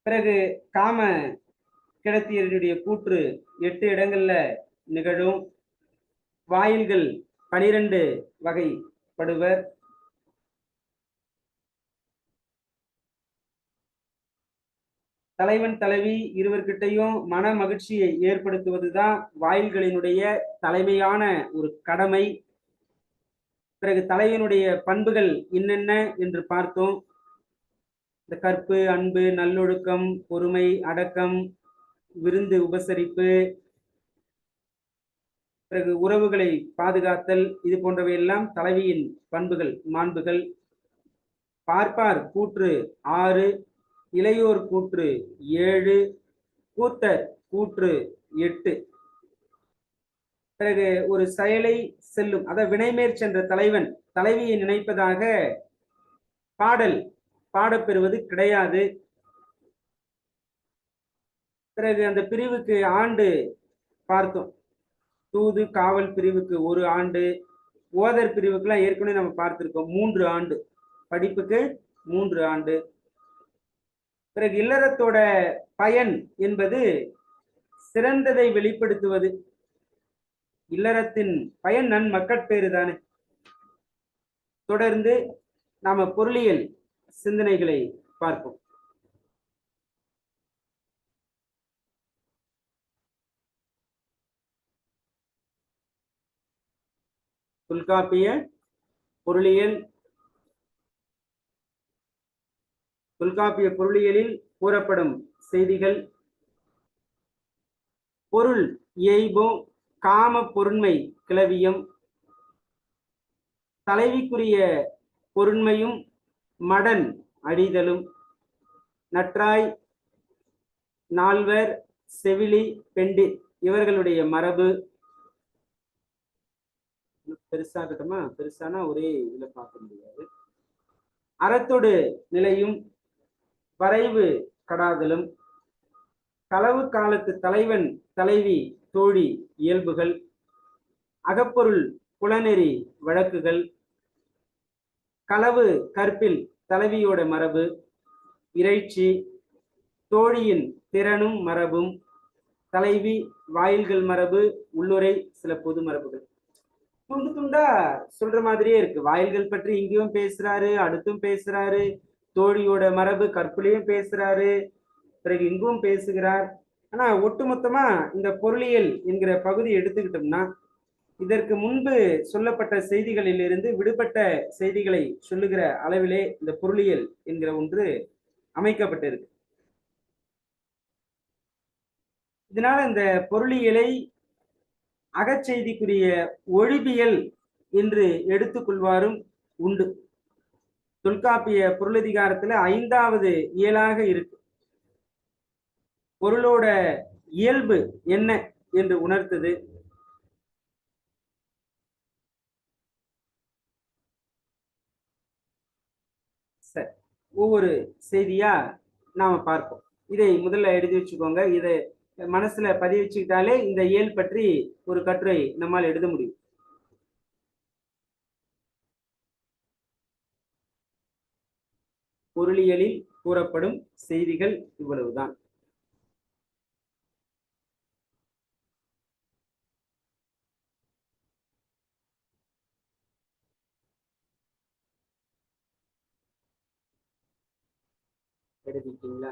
பிறகு காம கிழத்தியருடைய கூற்று 8 இடங்கள்ல நிகழும். வாயில்கள் 12 வகைப்படுவர். தலைவன் தலைவி இருவர்கிட்டையும் மன மகிழ்ச்சியை ஏற்படுத்துவதுதான் வாயில்களினுடைய தலைமையான ஒரு கடமை. பிறகு தலைவனுடைய பண்புகள் என்னென்ன என்று பார்த்தோம். இந்த கற்பு, அன்பு, நல்லொழுக்கம், பொறுமை, அடக்கம், விருந்து உபசரிப்பு, பிறகு உறவுகளை பாதுகாத்தல், இது போன்றவை எல்லாம் தலைவியின் பண்புகள், மாண்புகள். பார்ப்பார் கூற்று 6, இளையோர் கூற்று 7, கூத்தர் கூற்று 8. பிறகு ஒரு செயலை செல்லும், வினைமேற் சென்ற தலைவன் தலைவியை நினைப்பதாக பாடல் பாடப்பெறுவது கிடையாது. பிறகு அந்த பிரிவுக்கு ஆண்டு பார்த்தோம். தூது காவல் பிரிவுக்கு 1 ஆண்டு, ஓதர் பிரிவுக்குலாம் ஏற்கனவே நம்ம பார்த்திருக்கோம் 3 ஆண்டு, படிப்புக்கு 3 ஆண்டு. பிறகு இல்லறத்தோட பயன் என்பது சிறந்ததை வெளிப்படுத்துவது. இல்லறத்தின் பயன் நன்மக்கட்பேறு தானே. தொடர்ந்து நாம பொருளியல் சிந்தனைகளை பார்ப்போம். தொல்காப்பிய பொருளியல். தொல்காப்பிய பொருளியலில் கூறப்படும் செய்திகள்: பொருள் இயைபும் காம பொருண்மை கிளவியும், தலைவிக்குரிய பொருண்மையும் மடன் அடிதலும், நற்றாய், நால்வர், செவிலி, பெண்டிர் இவர்களுடைய மரபு. பெருசாகட்டுமா? பெருசானா ஒரே இதுல பார்க்க முடியாது. அறத்தொடு நிலையும் வரைவு கடாதலும், களவு காலத்து தலைவன் தலைவி தோழி இயல்புகள், அகப்பொருள் புலனெறி வழக்குகள், களவு கற்பில் தலைவியோட மரபு, இறைச்சி, தோழியின் திறனும் மரபும், தலைவி, வாயில்கள் மரபு, உள்ளுரை, சில பொது மரபுகள். துண்டு துண்டா சொல்ற மாதிரியே இருக்கு. வாயில்கள் பற்றி இங்கேயும் பேசுறாரு, அடுத்தும் பேசுறாரு, தோழியோட மரபு கற்பிலையும் பேசுறாரு, பிறகு இங்கும் பேசுகிறார். ஆனா ஒட்டுமொத்தமா இந்த பொருளியல் என்கிற பகுதி எடுத்துக்கிட்டோம்னா, இதற்கு முன்பு சொல்லப்பட்ட செய்திகளிலிருந்து விடுபட்ட செய்திகளை சொல்லுகிற அளவிலே இந்த பொருளியல் என்கிற ஒன்று அமைக்கப்பட்டிருக்கு. இதனால இந்த பொருளியலை அகச்செய்திக்குரிய ஒழிபியல் என்று எடுத்துக்கொள்வாரும் உண்டு. தொல்காப்பிய பொருளதிகாரத்துல 5வது இயலாக இருக்கு. பொருளோட இயல்பு என்ன என்று உணர்த்தது. சரி, ஒவ்வொரு செய்தியா நாம பார்ப்போம். இதை முதல்ல எழுதி வச்சுக்கோங்க. இதை மனசுல பதிவு வச்சுக்கிட்டாலே இந்த இயல் பற்றி ஒரு கட்டுரை நம்மால் எழுத முடியும். பொருளியலில் கூறப்படும் செய்திகள் இவ்வளவுதான். எழுதிட்டீங்களா?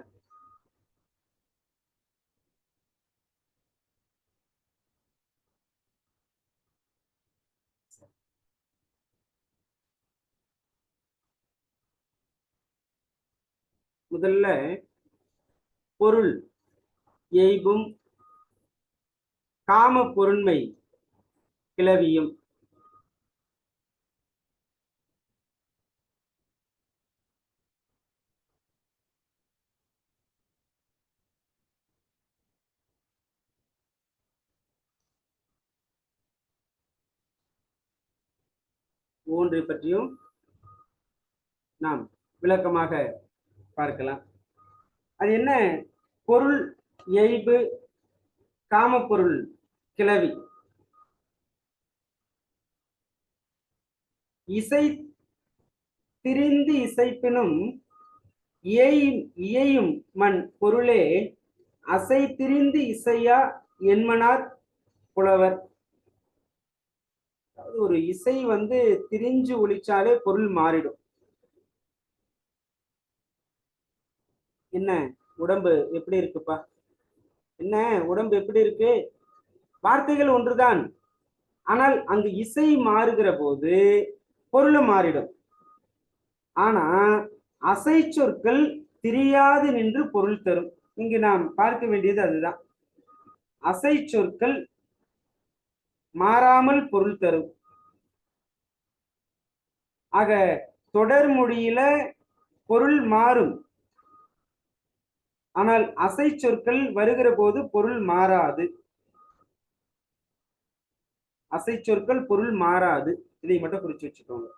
முதல்ல பொருள் எய்பும் காம பொருண்மை கிளவியும். ஒன்றை பற்றியும் நாம் விளக்கமாக பார்க்கலாம். அது என்ன? பொருள் எய்பு காமப்பொருள் கிளவி. இசை திரிந்து இசைப்பினும் இயையும் மண் பொருளே அசை திரிந்து இசையா என்மனார் புலவர். ஒரு இசை திரிஞ்சு ஒலிச்சாலே பொருள் மாறிடும். என்ன உடம்பு எப்படி இருக்குப்பா? என்ன உடம்பு எப்படி இருக்கு? வார்த்தைகள் ஒன்றுதான், ஆனால் அங்கு இசை மாறுகிற போது பொருளும் மாறிடும். ஆனா அசை சொற்கள் திரியாது நின்று பொருள் தரும். இங்கு நாம் பார்க்க வேண்டியது அதுதான். அசை சொற்கள் மாறாமல் பொருள் தரும். ஆக தொடர் மொழியில பொருள் மாறும், ஆனால் அசை சொற்கள் வருகிற போது பொருள் மாறாது. அசை சொற்கள் பொருள் மாறாது. இதை மட்டும் குறிச்சு வச்சுக்கோங்க.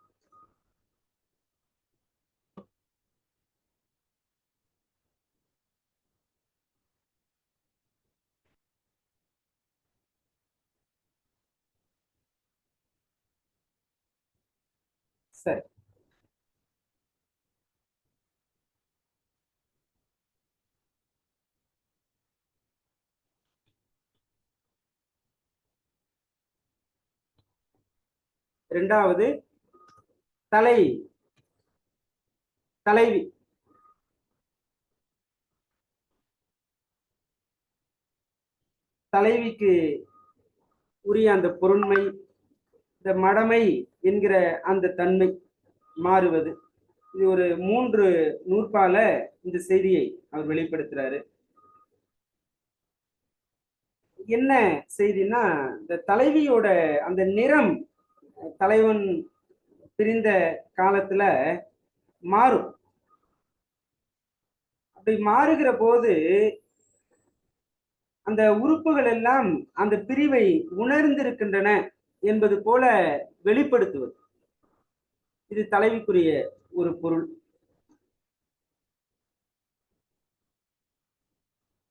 சரி, இரண்டாவது தலைவி. தலைவிக்கு உரிய அந்த பொருண்மை, இந்த மடமை என்கிற அந்த தன்மை மாறுவது. இது ஒரு 3 நூற்பால இந்த செய்தியை அவர் வெளிப்படுத்துறாரு. என்ன செய்தின்னா, இந்த தலைவியோட அந்த நிறம் தலைவன் பிரிந்த காலத்துல மாறும். அப்படி மாறுகிற போது அந்த உறுப்புகள் எல்லாம் அந்த பிரிவை உணர்ந்திருக்கின்றன என்பது போல வெளிப்படுத்துவது. இது தலைவிக்குரிய ஒரு பொருள்.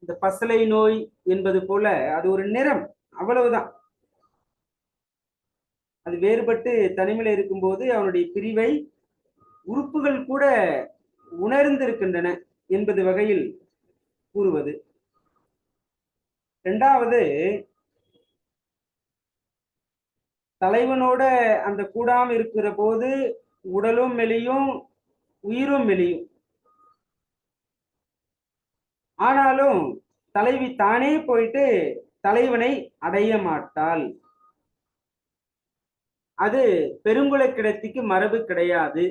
இந்த பசலை நோய் என்பது போல அது ஒரு நிறம், அவ்வளவுதான். அது வேறுபட்டு தனிமையில இருக்கும்போது அவனுடைய பிரிவை உறுப்புகள் கூட உணர்ந்திருக்கின்றன என்பது வகையில் கூறுவது. இரண்டாவது, தலைவனோட அந்த கூடாம இருக்கிற போது உடலும் மெலியும், உயிரும் மெலியும். ஆனாலும் தலைவி தானே போயிட்டு தலைவனை அடைய மாட்டாள். அது பெருங்குல கிடத்திக்கு மரபு கிடையாது.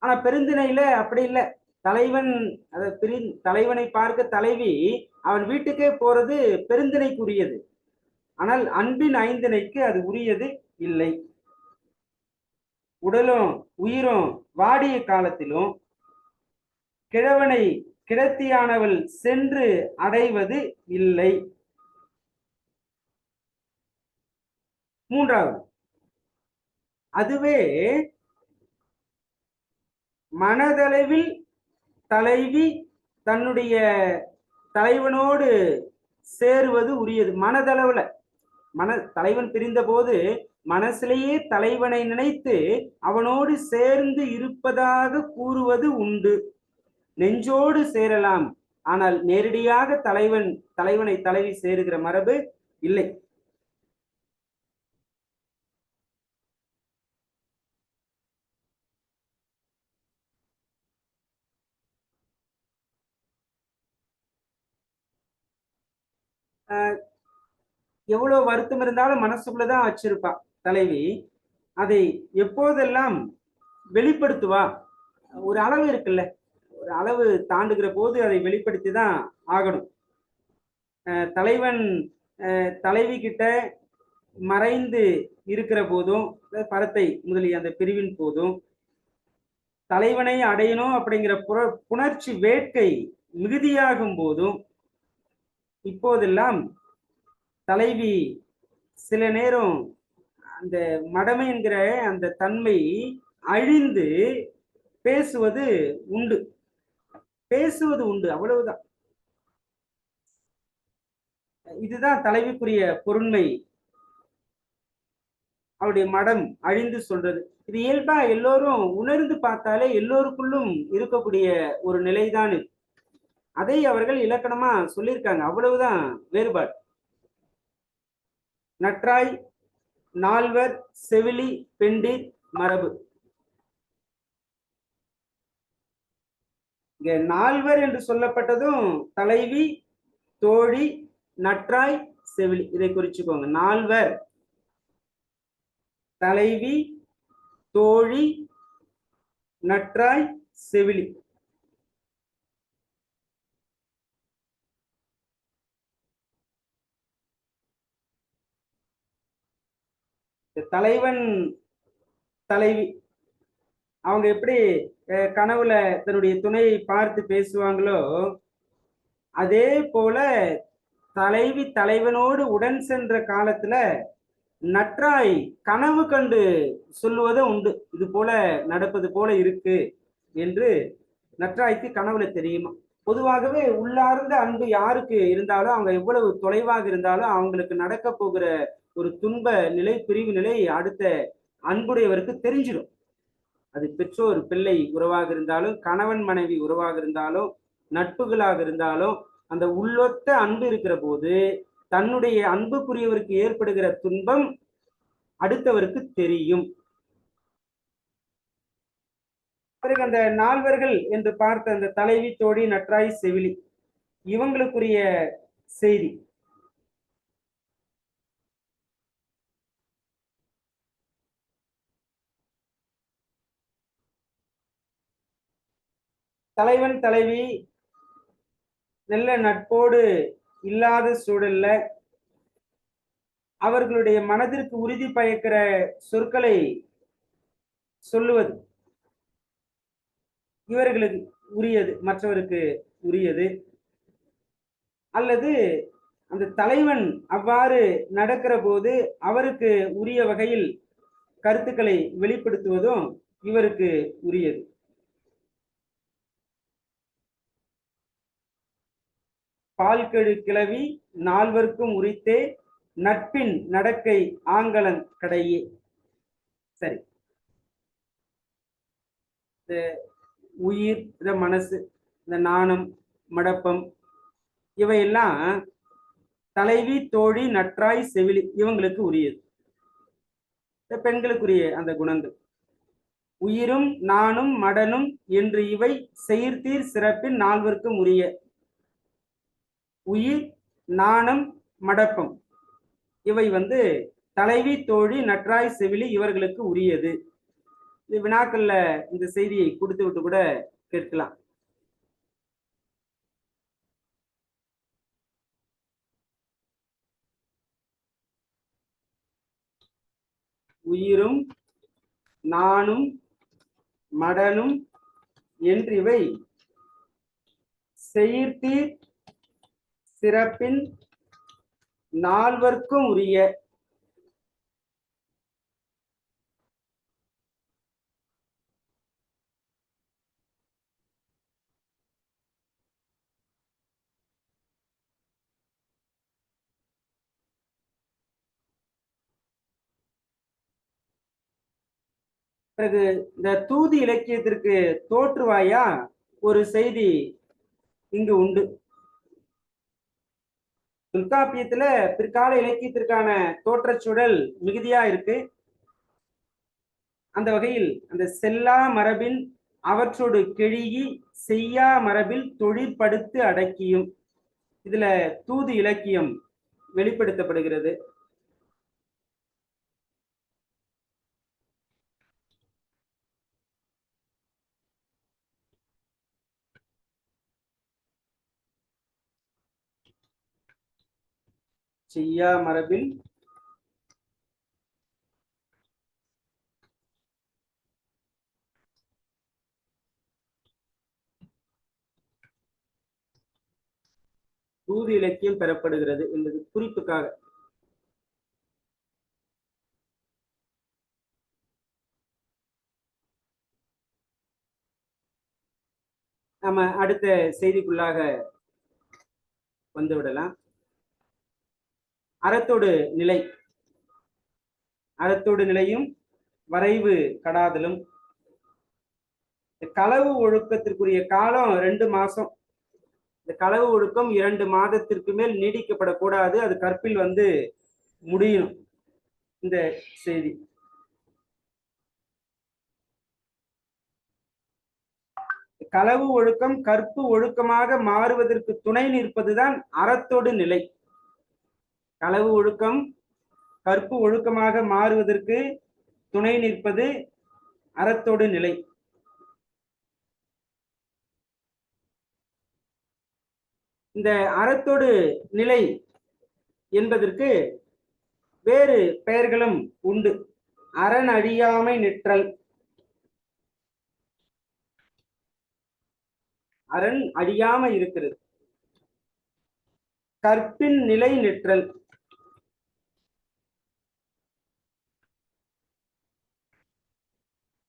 ஆனா பெருந்திணையில அப்படி இல்லை. தலைவனை பார்க்க தலைவி அவன் வீட்டுக்கே போறது பெருந்திணைக்குரியது. ஆனால் அன்பின் ஐந்திணைக்கு அது உரியது இல்லை. உடலும் உயிரும் வாடிய காலத்திலும் கிழவனை கிடத்தியானவள் சென்று அடைவது இல்லை. மூன்றாவது, அதுவே மனதளவில் தலைவி தன்னுடைய தலைவனோடு சேருவது உரியது. மனதளவுல தலைவன் பிரிந்த போது மனசிலேயே தலைவனை நினைத்து அவனோடு சேர்ந்து இருப்பதாக கூறுவது உண்டு. நெஞ்சோடு சேரலாம், ஆனால் நேரடியாக தலைவனை தலைவி சேருகிற மரபு இல்லை. எவ்வளவு வருத்தம் இருந்தாலும் மனசுக்குள்ளதான் வச்சிருப்பா தலைவி. அதை எப்போதெல்லாம் வெளிப்படுத்துவா? ஒரு அளவு இருக்குல்ல, ஒரு அளவு தாண்டுகிற போது அதை வெளிப்படுத்தி தான் ஆகணும். தலைவன் தலைவி கிட்ட மறைந்து இருக்கிற போதும், பரத்தை முதலிய அந்த பிரிவின் போதும், தலைவனை அடையணும் அப்படிங்கிற புணர்ச்சி வேட்கை மிகுதியாகும் போதும், இப்போதெல்லாம் தலைவி சில நேரம் அந்த மடமை என்கிற அந்த தன்மை அழிந்து பேசுவது உண்டு, அவ்வளவுதான். இதுதான் தலைவிக்குரிய பொருண்மை, அவருடைய மடம் அழிந்து சொல்றது. இது இயல்பா எல்லோரும் உணர்ந்து பார்த்தாலே எல்லோருக்குள்ளும் இருக்கக்கூடிய ஒரு நிலைதான். அதை அவர்கள் இலக்கணமா சொல்லியிருக்காங்க, அவ்வளவுதான் வேறுபாடு. நற்றாய், நால்வர், செவிலி, பெண்டிர், மரபு. இங்க நால்வர் என்று சொல்லப்பட்டதும் தலைவி, தோழி, நற்றாய், செவிலி, இதை குறிச்சுக்கோங்க. நால்வர் தலைவி, தோழி, நற்றாய், செவிலி. தலைவன் தலைவி அவங்க எப்படி கனவுல தன்னுடைய துணையை பார்த்து பேசுவாங்களோ, அதே போல தலைவி தலைவனோடு உடன் சென்ற காலத்துல நற்றாய் கனவு கண்டு சொல்லுவதும் உண்டு. இது போல நடப்பது போல இருக்கு என்று நற்றாய்க்கு கனவுல தெரியுமா. பொதுவாகவே உள்ளார்ந்த அன்பு யாருக்கு இருந்தாலும், அவங்க எவ்வளவு தொலைவாக இருந்தாலும், அவங்களுக்கு நடக்க போகிற ஒரு துன்ப நிலை, பிரிவு நிலை அடுத்த அன்புடையவருக்கு தெரிஞ்சிடும். அது பெற்றோர் பிள்ளை உறவாக இருந்தாலும், கணவன் மனைவி உறவாக இருந்தாலும், நட்புகளாக இருந்தாலும், அந்த உள்ளொத்த அன்பு இருக்கிற போது தன்னுடைய அன்புக்குரியவருக்கு ஏற்படுகிற துன்பம் அடுத்தவருக்கு தெரியும். பிறகு அந்த நால்வர்கள் என்று பார்த்த அந்த தலைவி, தோழி, நற்றாய், செவிலி, இவங்களுக்குரிய செய்தி. தலைவன் தலைவி நல்ல நட்போடு இல்லாத சூழல்ல அவர்களுடைய மனதிற்கு உறுதி பயக்கிற சொற்களை சொல்லுவது இவர்களுக்கு உரியது, மற்றவருக்கு உரியது. அல்லது அந்த தலைவன் அவ்வாறு நடக்கிற போது அவருக்கு உரிய வகையில் கருத்துக்களை வெளிப்படுத்துவதும் இவருக்கு உரியது. பால்கெழு கிளவி நால்வர்க்கும் உரித்தே நட்பின் நடக்கை ஆங்கலன் கடையே. சரி, இந்த உயிர், இந்த மனசு, இந்த நாணம், மடப்பம், இவையெல்லாம் தலைவி, தோழி, நற்றாய், செவிலி இவங்களுக்கு உரியது. பெண்களுக்குரிய அந்த குணங்கள் உயிரும் நானும் மடனும் என்று இவை செயற்தீர் சிறப்பின் நால்வர்க்கும் உரிய. உயிர், நாணம், மடப்பம் இவை தலைவி, தோழி, நற்றாய், செவிலி இவர்களுக்கு உரியது. இந்த வினாக்கள்ல இந்த செய்தியை கொடுத்து விட்டு கூட கேட்கலாம். உயிரும் நானும் மடனும் என்று இவை செயற்தீர் சிறப்பின் நால்வர்க்கும் உரிய. பிறகு இந்த தூது இலக்கியத்திற்கு தோற்றுவாயா ஒரு செய்தி இங்கு உண்டு. தொல்காப்பியத்துல பிற்கால இலக்கியத்திற்கான தோற்றச்சூழல் மிகுதியா இருக்கு. அந்த வகையில் அந்த செல்லா மரபின் அவற்றோடு கெழிகி செய்யா மரபில் தொழிற்படுத்து அடக்கியும், இதுல தூது இலக்கியம் வெளிப்படுத்தப்படுகிறது. செய்யா மரபில் தூது இலக்கியம் பெறப்படுகிறது என்பது குறிப்புக்காக. நம்ம அடுத்த செய்திக்குள்ளாக வந்து விடலாம். அறத்தோடு நிலை, அறத்தோடு நிலையும் வரைவு கடாதலும். களவு ஒழுக்கத்திற்குரிய காலம் 2 மாசம். இந்த களவு ஒழுக்கம் 2 மாதத்திற்கு மேல் நீடிக்கப்படக்கூடாது. அது கற்பில் வந்து முடியணும். இந்த செய்தி களவு ஒழுக்கம் கற்பு ஒழுக்கமாக மாறுவதற்கு துணை நிற்பதுதான் அறத்தோடு நிலை. களவு ஒழுக்கம் கற்பு ஒழுக்கமாக மாறுவதற்கு துணை நிற்பது அறத்தோடு நிலை. இந்த அறத்தோடு நிலை என்பதற்கு வேறு பெயர்களும் உண்டு. அரண் அழியாமை நிற்றல், அரண் அழியாம இருக்கிறது. கற்பின் நிலை நிற்றல்,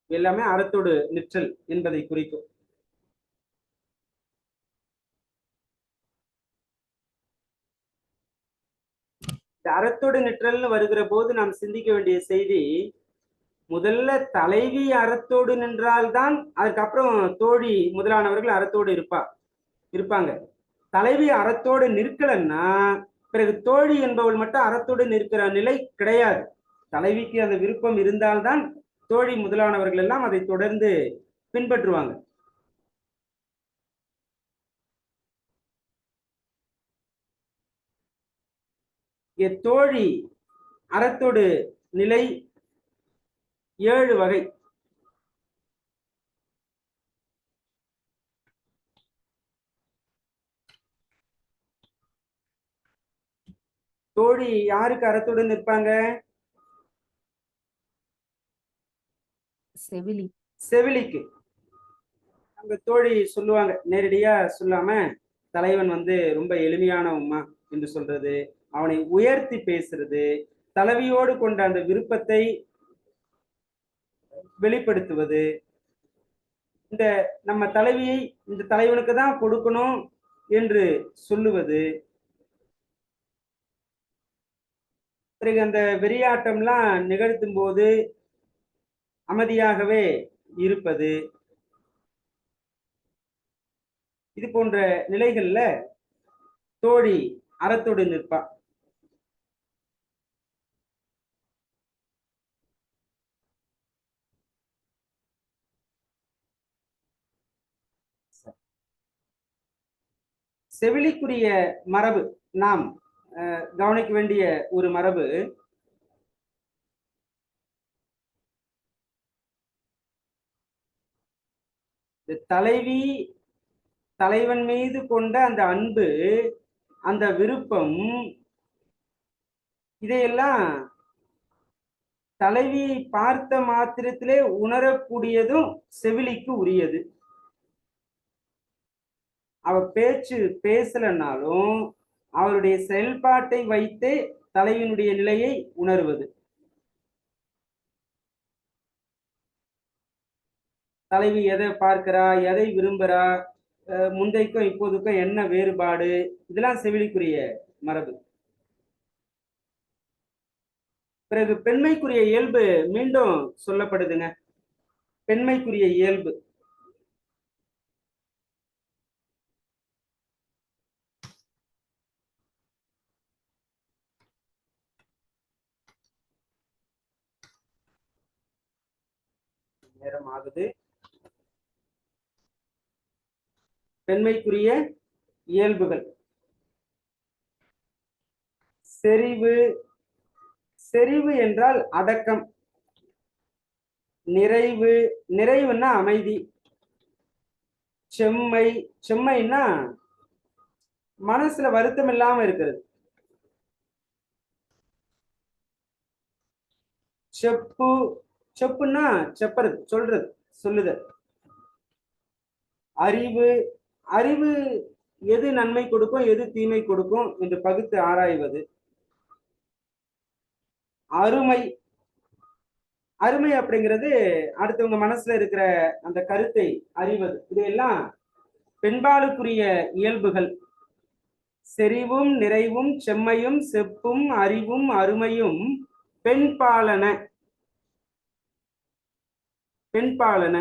எல்லாமே அறத்தோடு நிற்றல் என்பதை குறிக்கும். அறத்தோடு நிற்றல்னு வருகிற போது நாம் சிந்திக்க வேண்டிய செய்தி, முதல்ல தலைவி அறத்தோடு நின்றால்தான் அதுக்கப்புறம் தோழி முதலானவர்கள் அறத்தோடு இருப்பாங்க. தலைவி அறத்தோடு நிற்கலன்னா பிறகு தோழி என்பவள் மட்டும் அறத்தோடு நிற்கிற நிலை கிடையாது. தலைவிக்கு அந்த விருப்பம் இருந்தால்தான் தோழி முதலானவர்கள் எல்லாம் அதை தொடர்ந்து பின்பற்றுவாங்க. தோழி அறத்தோடு நிலை 7 வகை. தோழி யாருக்கு அறத்தோடு நிற்பாங்க? செவிலிக்கு. அங்க தோழி சொல்லுவாங்க, நேரடியா சொல்லாம தலைவன் வந்து ரொம்ப எளிமையானவம்மா என்று சொல்றது, அவனை உயர்த்தி பேசுறது, தலைவியோடு கொண்ட அந்த விருப்பத்தை வெளிப்படுத்துவது, இந்த நம்ம தலைவியை இந்த தலைவனுக்கு தான் கொடுக்கணும் என்று சொல்லுவது, பிறகு அந்த வெறியாட்டம்லாம் நிகழ்த்தும் போது அமைதியாகவே இருப்பது, இது போன்ற நிலைகள்ல தோழி அறத்தோடு நிற்பா. செவிலிக்குரிய மரபு நாம் கவனிக்க வேண்டிய ஒரு மரபு, தலைவி தலைவன் மீது கொண்ட அந்த அன்பு, அந்த விருப்பம், இதையெல்லாம் தலைவியை பார்த்த மாத்திரத்திலே உணரக்கூடியதும் செவிலிக்கு உரியது. அவ பேச்சு பேசலனாலும் அவருடைய செயல்பாட்டை வைத்தே தலைவியினுடைய நிலையை உணர்வது. தலைவி எதை பார்க்கிறா, எதை விரும்புறா, முந்தைக்கும் இப்போதுக்கும் என்ன வேறுபாடு, இதெல்லாம் செவிலிக்குரிய மரபு. பிறகு பெண்மைக்குரிய இயல்பு மீண்டும் சொல்லப்படுதுங்க. பெண்மைக்குரிய இயல்பு நேரம் ஆகுது. பெண்மைக்குரிய இயல்புகள். செறிவு. செறிவு என்றால் அடக்கம். நிறைவு. நிறைவுன்னா அமைதி. செம்மை. செம்மைன்னா மனசுல வருத்தம் இல்லாம இருக்கிறது. செப்பு. செப்புன்னா செப்பறது, சொல்றது, சொல்லுதல். அறிவு. அறிவு எது நன்மை கொடுக்கும் எது தீமை கொடுக்கும் என்று பகுத்து ஆராய்வது. அருமை. அருமை அப்படிங்கிறது அடுத்தவங்க மனசுல இருக்கிற அந்த கருத்தை அறிவது. இதையெல்லாம் பெண்பாலுக்குரிய இயல்புகள். செறிவும் நிறைவும் செம்மையும் செப்பும் அறிவும் அருமையும் பெண்பாலன. பெண்பாலன.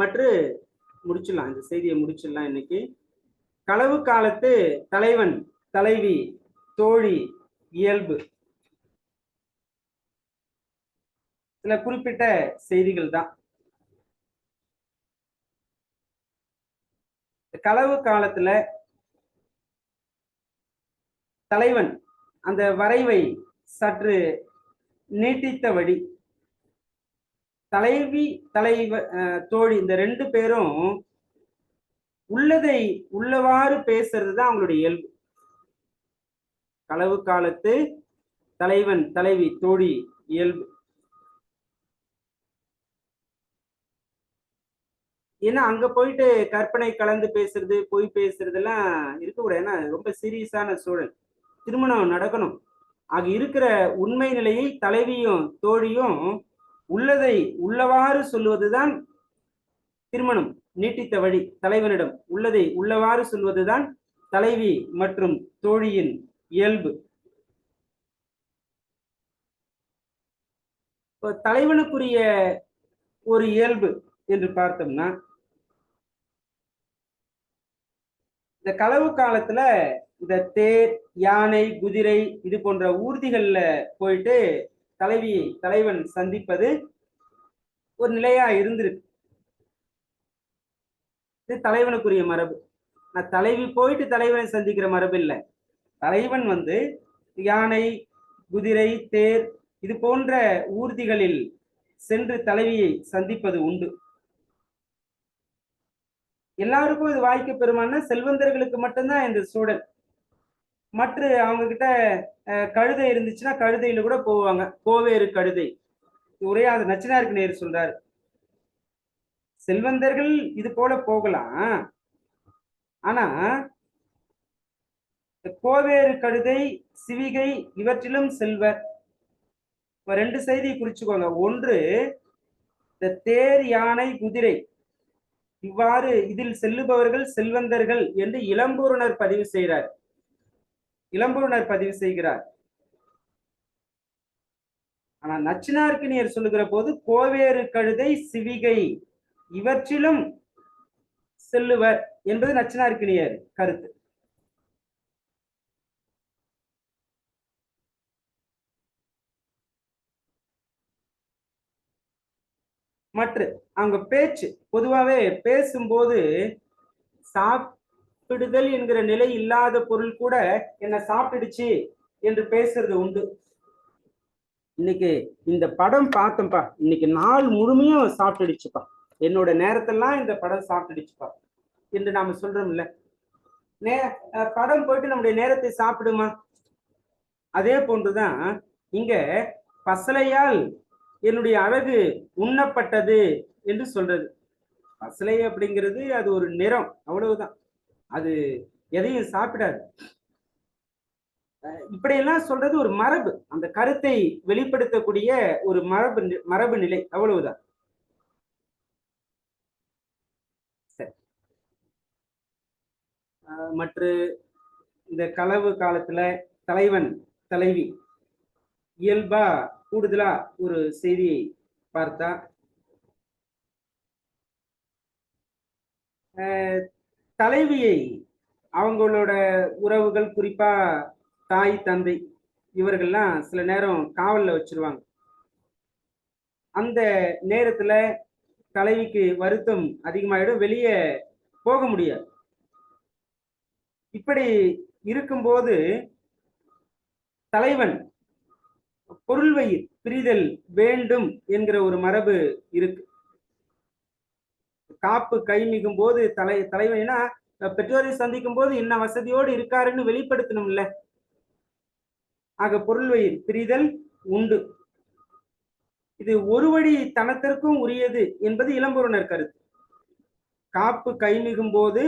மற்றும் முடிச்சிடலாம், இந்த செய்தியை முடிச்சிடலாம் இன்னைக்கு. களவு காலத்து தலைவன் தலைவி தோழி இயல்பு. சில குறிப்பிட்ட செய்திகள் தான். களவு காலத்துல தலைவன் அந்த வரைவை சற்று நீட்டித்தபடி, தலைவி தோழி இந்த ரெண்டு பேரும் உள்ளதை உள்ளவாறு பேசுறது தான் அவங்களுடைய இயல்பு. களவு காலத்து தலைவன் தலைவி தோழி இயல்பு. ஏன்னா அங்க போயிட்டு கற்பனை கலந்து பேசுறது, பொய் பேசுறது எல்லாம் இருக்கக்கூடாது. ஏன்னா ரொம்ப சீரியஸான சூழல். திருமணம் நடக்கணும். ஆக இருக்கிற உண்மை நிலையை தலைவியும் தோழியும் உள்ளதை உள்ளவாறு சொல்லுவதுதான் திருமணம். நீட்டித்த வழி. தலைவனிடம் உள்ளதை உள்ளவாறு சொல்வதுதான் தலைவி மற்றும் தோழியின் இயல்பு. தலைவனுக்குரிய ஒரு இயல்பு என்று பார்த்தோம்னா, இந்த களவு காலத்துல இந்த தேர், யானை, குதிரை இது போன்ற ஊர்திகள்ல போயிட்டு தலைவன் சந்திப்பது ஒரு நிலையா இருந்திருக்கு. இது தலைவனுக்குரிய மரபு. நான் தலைவி போயிட்டு தலைவனை சந்திக்கிற மரபு இல்லை. தலைவன் யானை, குதிரை, தேர் இது போன்ற ஊர்திகளில் சென்று தலைவியை சந்திப்பது உண்டு. எல்லாருக்கும் இது வாய்க்க பெறுமானா செல்வந்தர்களுக்கு மட்டும்தான் இந்த சூழல். மற்ற அவங்க கிட்ட கழுதை இருந்துச்சுன்னா கழுதையில கூட போவாங்க. கோவேறு கழுதை. உரையாத நச்சினாருக்கு நேர் சொல்றாரு. செல்வந்தர்கள் இது போல போகலாம். ஆனா கோவேறு கழுதை, சிவிகை இவற்றிலும் செல்வர். ரெண்டு செய்தியை குறிச்சுக்கோங்க. ஒன்று, இந்த தேர், யானை, குதிரை இவ்வாறு இதில் செல்லுபவர்கள் செல்வந்தர்கள் என்று இளம்பூரணர் பதிவு செய்கிறார். இளம்பூரணர் பதிவு செய்கிறார். ஆனா நச்சினார்க்கினியர் சொல்லுகிற போது கோவேறு கழுதை, சிவிகை இவற்றிலும் செல்லுவர் என்பது நச்சினார்க்கினியர் கருத்து. மற்ற அவங்க பேச்சு பொதுவாகவே பேசும்போது சாப்பிடுதல் என்கிற நிலை இல்லாத பொருள் கூட என்ன சாப்பிடுச்சு என்று பேசுறது உண்டு. இன்னைக்கு இந்த படம் பார்த்தோம்ப்பா, இன்னைக்கு நாள் முழுமையும் சாப்பிட்டுடுச்சுப்பா, என்னோட நேரத்தெல்லாம் இந்த படம் சாப்பிட்டுடுச்சுப்பா என்று நாம சொல்றோம் இல்ல. படம் போயிட்டு நம்முடைய நேரத்தை சாப்பிடுமா? அதே போன்றுதான் இங்க பசலையால் என்னுடைய அழகு உண்ணப்பட்டது என்று சொல்றது. பசலை அப்படிங்கிறது அது ஒரு நிறம், அவ்வளவுதான். அது எதையும் சாப்பிடாது. இப்படியெல்லாம் சொல்றது ஒரு மரபு, அந்த கருத்தை வெளிப்படுத்தக்கூடிய ஒரு மரபு நிலை, அவ்வளவுதான். மற்ற இந்த களவு காலத்துல தலைவன் தலைவி இயல்பா கூடுதலா ஒரு செய்தியை பார்த்தா, தலைவியை அவங்களோட உறவுகள், குறிப்பா தாய் தந்தை இவர்கள்லாம் சில நேரம் காவல்ல வச்சிருவாங்க. அந்த நேரத்துல தலைவிக்கு வருத்தம் அதிகமாயிடும், வெளியே போக முடியாது. இப்படி இருக்கும்போது தலைவன் பொருள்வயிர் பிரிதல் வேண்டும் என்கிற ஒரு மரபு இருக்கு. காப்பு கை மிகும் போது தலைவனா பெற்றோரை சந்திக்கும் போது என்ன வசதியோடு இருக்காருன்னு வெளிப்படுத்தணும்ல. ஆக பொருள்வயிர் பிரிதல் உண்டு. இது ஒரு வழி தனத்திற்கும் உரியது என்பது இளம்பூரணர் கருத்து. காப்பு கைமிகும் போது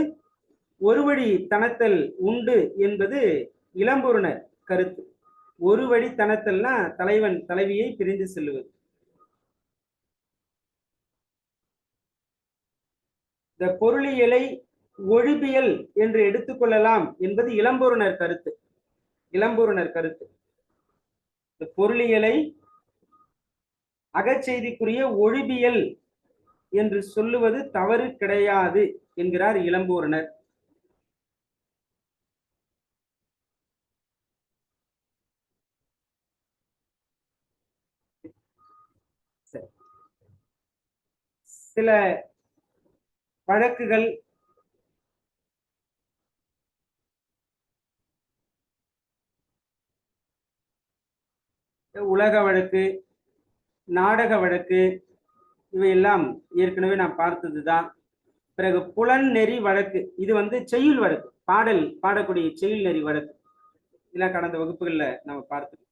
ஒரு வழி தனத்தல் உண்டு என்பது இளம்பூரணர் கருத்து. ஒரு வழி தனத்தல்னா தலைவன் தலைவியை பிரிந்து செல்லுவது. இந்த பொருளியலை ஒழிபியல் என்று எடுத்துக்கொள்ளலாம் என்பது இளம்பூரணர் கருத்து. இளம்பூரணர் கருத்து இந்த பொருளியலை அகச்செய்திக்குரிய ஒழிபியல் என்று சொல்லுவது தவறு கிடையாது என்கிறார் இளம்பூரணர். சில வழக்குகள் உலக வழக்கு, நாடக வழக்கு, இவையெல்லாம் ஏற்கனவே நான் பார்த்ததுதான். பிறகு புலன் நெறி வழக்கு, இது செய்யுள் வழக்கு, பாடல் பாடக்கூடிய செய்யுள் நெறி வழக்கு. இதெல்லாம் கடந்த வகுப்புகள்ல நம்ம பார்த்தோம்.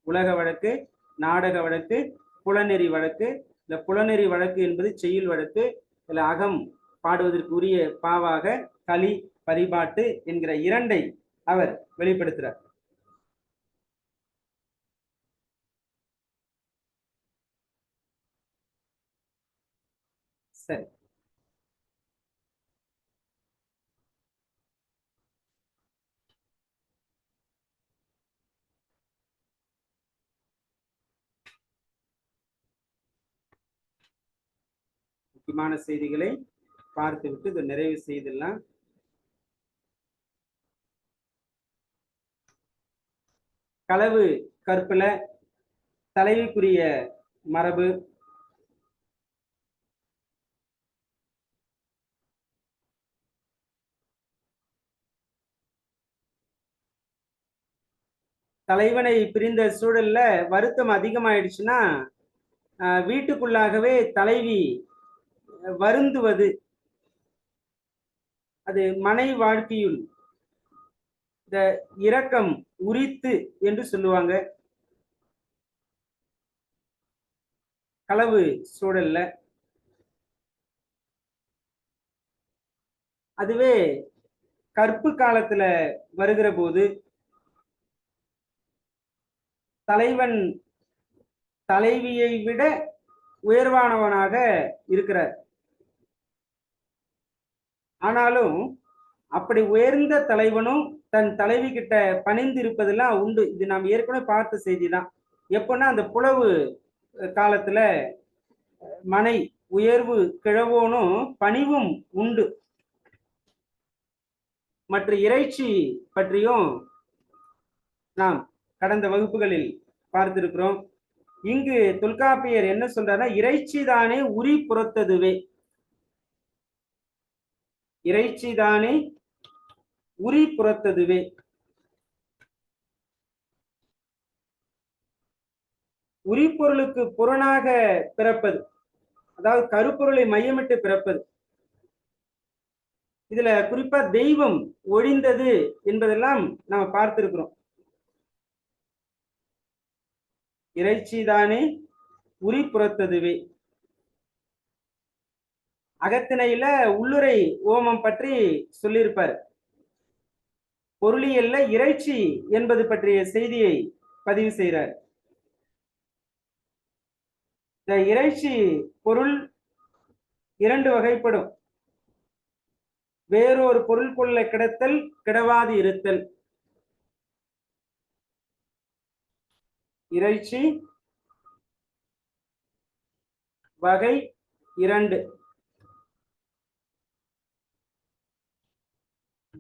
உலக வழக்கு, நாடக வழக்கு, புலனெறி வழக்கு. இந்த புலனெறி வழக்கு என்பது செய்யுள் வழக்கு. இதுல அகம் பாடுவதற்கு உரிய பாவாக களி, பரிபாட்டு என்கிற இரண்டை அவர் வெளிப்படுத்துறார். சரி, முக்கியமான செய்திகளை பார்த்துவிட்டு இதை நிறைவு செய்திடலாம். களவு கற்புல தலைவிக்குரிய மரபு, தலைவனை பிரிந்த சூழல்ல வருத்தம் அதிகமாயிடுச்சுன்னா வீட்டுக்குள்ளாகவே தலைவி வருந்துவது, அது மனை வாழ்க்கையுள் இந்த இரக்கம் உரித்து என்று சொல்லுவாங்க. களவு சூழல்ல அதுவே கற்பு காலத்துல வருகிற போது தலைவன் தலைவியை விட உயர்வானவனாக இருக்கிறார். ஆனாலும் அப்படி உயர்ந்த தலைவனும் தன் தலைவி கிட்ட பணிந்து இருப்பதெல்லாம் உண்டு. இது நாம் ஏற்கனவே பார்த்த செய்தி தான். எப்பன்னா அந்த புலவு காலத்துல மனை உயர்வு கிழவோனும் பணிவும் உண்டு. மற்ற இறைச்சி பற்றியும் நாம் கடந்த வகுப்புகளில் பார்த்திருக்கிறோம். இங்கு தொல்காப்பியர் என்ன சொல்றாருன்னா, இறைச்சிதானே உரி புறத்ததுவே, இறைச்சிதானே உரி புறத்ததுவே. உரிப்பொருளுக்கு புறனாக பிறப்பது, அதாவது கருப்பொருளை மையமிட்டு பிறப்பது. இதுல குறிப்பா தெய்வம் ஒழிந்தது என்பதெல்லாம் நாம பார்த்திருக்கிறோம். இறைச்சிதானே உரி புறத்ததுவே. அகத்திணையில உள்ளுரை ஓமம் பற்றி சொல்லியிருப்பார். பொருளியல்ல இறைச்சி என்பது பற்றிய செய்தியை பதிவு செய்கிறார். இந்த இறைச்சி பொருள் இரண்டு வகைப்படும். வேறொரு பொருள் கொள்ள கிடத்தல், கிடவாது இருத்தல். இறைச்சி வகை 2.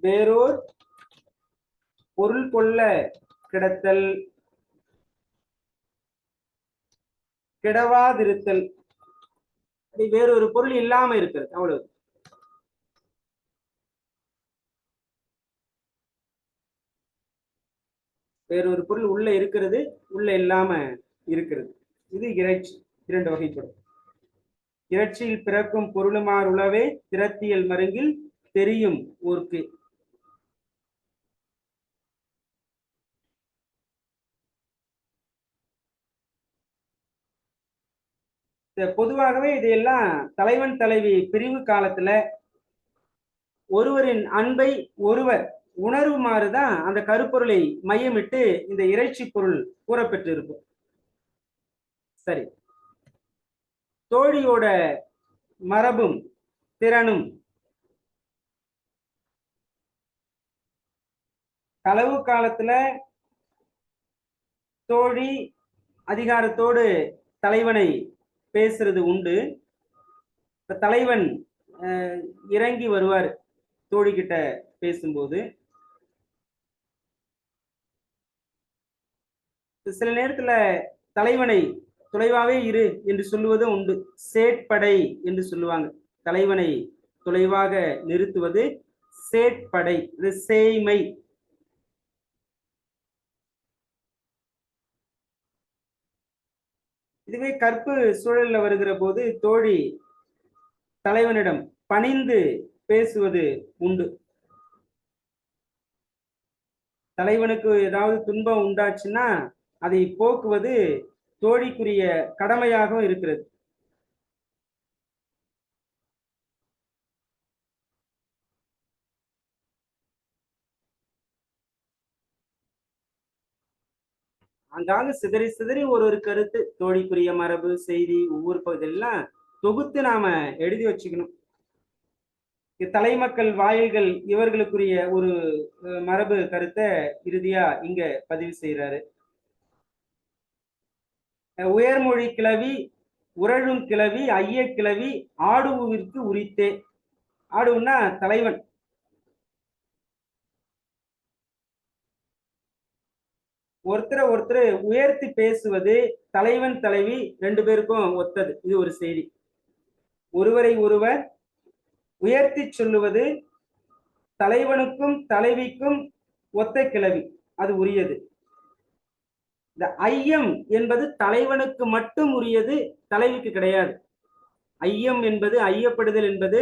வேறோர் பொருள் கொள்ள கிடத்தல், கிடவாதிருத்தல். வேறொரு பொருள் இல்லாம இருக்கிறது, அவ்வளவு. வேறொரு பொருள் உள்ள இருக்கிறது, உள்ள இல்லாம இருக்கிறது. இது இறைச்சி. 2 வகைப்படும். இறைச்சியில் பிறக்கும் பொருளுமார் உளவே திறத்தியல் மருங்கில் தெரியும் ஊர்க்கு. பொதுவாகவே இதையெல்லாம் தலைவன் தலைவி பிரிவு காலத்துல ஒருவரின் அன்பை ஒருவர் உணர்வுமாறுதான் அந்த கருப்பொருளை மையமிட்டு இந்த இறைச்சி பொருள் கூறப்பெற்று இருக்கும். சரி, தோழியோட மரபும் திறனும் களவு காலத்துல தோழி அதிகாரத்தோடு தலைவனை பேசுறது உண்டு. இப்ப தலைவன் இறங்கி வருவார் தோழி கிட்ட பேசும்போது. சில நேரத்துல தலைவனை தொலைவாவே இரு என்று சொல்லுவதும் உண்டு. சேட்படை என்று சொல்லுவாங்க. தலைவனை தொலைவாக நிறுத்துவது சேட்படை, இது சேய்மை. இதுவே கற்பு சூழல்ல வருகிற போது தோழி தலைவனிடம் பணிந்து பேசுவது உண்டு. தலைவனுக்கு ஏதாவது துன்பம் உண்டாச்சுன்னா அதை போக்குவது தோழிக்குரிய கடமையாகவும் இருக்கிறது. அங்காங்க சிதறி சிதறி ஒரு கருத்து, தோழிக்குரிய மரபு செய்தி ஒவ்வொரு பகுதியெல்லாம் தொகுத்து நாம எழுதி வச்சுக்கணும். தலைமக்கள் வாயில்கள் இவர்களுக்குரிய ஒரு மரபு கருத்தை இறுதியா இங்க பதிவு செய்யறாரு. உயர்மொழி கிளவி, உரழும் கிளவி, ஐய கிளவி, ஆடுவிற்கு உரித்தே. ஆடுன்னா தலைவன். ஒருத்தரை உயர்த்தி பேசுவது தலைவன் தலைவி 2 பேருக்கும் ஒத்தது. இது ஒரு செய்தி. ஒருவரை ஒருவர் உயர்த்தி சொல்லுவது தலைவனுக்கும் தலைவிக்கும் ஒத்த கிளவி, அது உரியது. இந்த ஐயம் என்பது தலைவனுக்கு மட்டும் உரியது, தலைவிக்கு கிடையாது. ஐயம் என்பது, ஐயப்படுதல் என்பது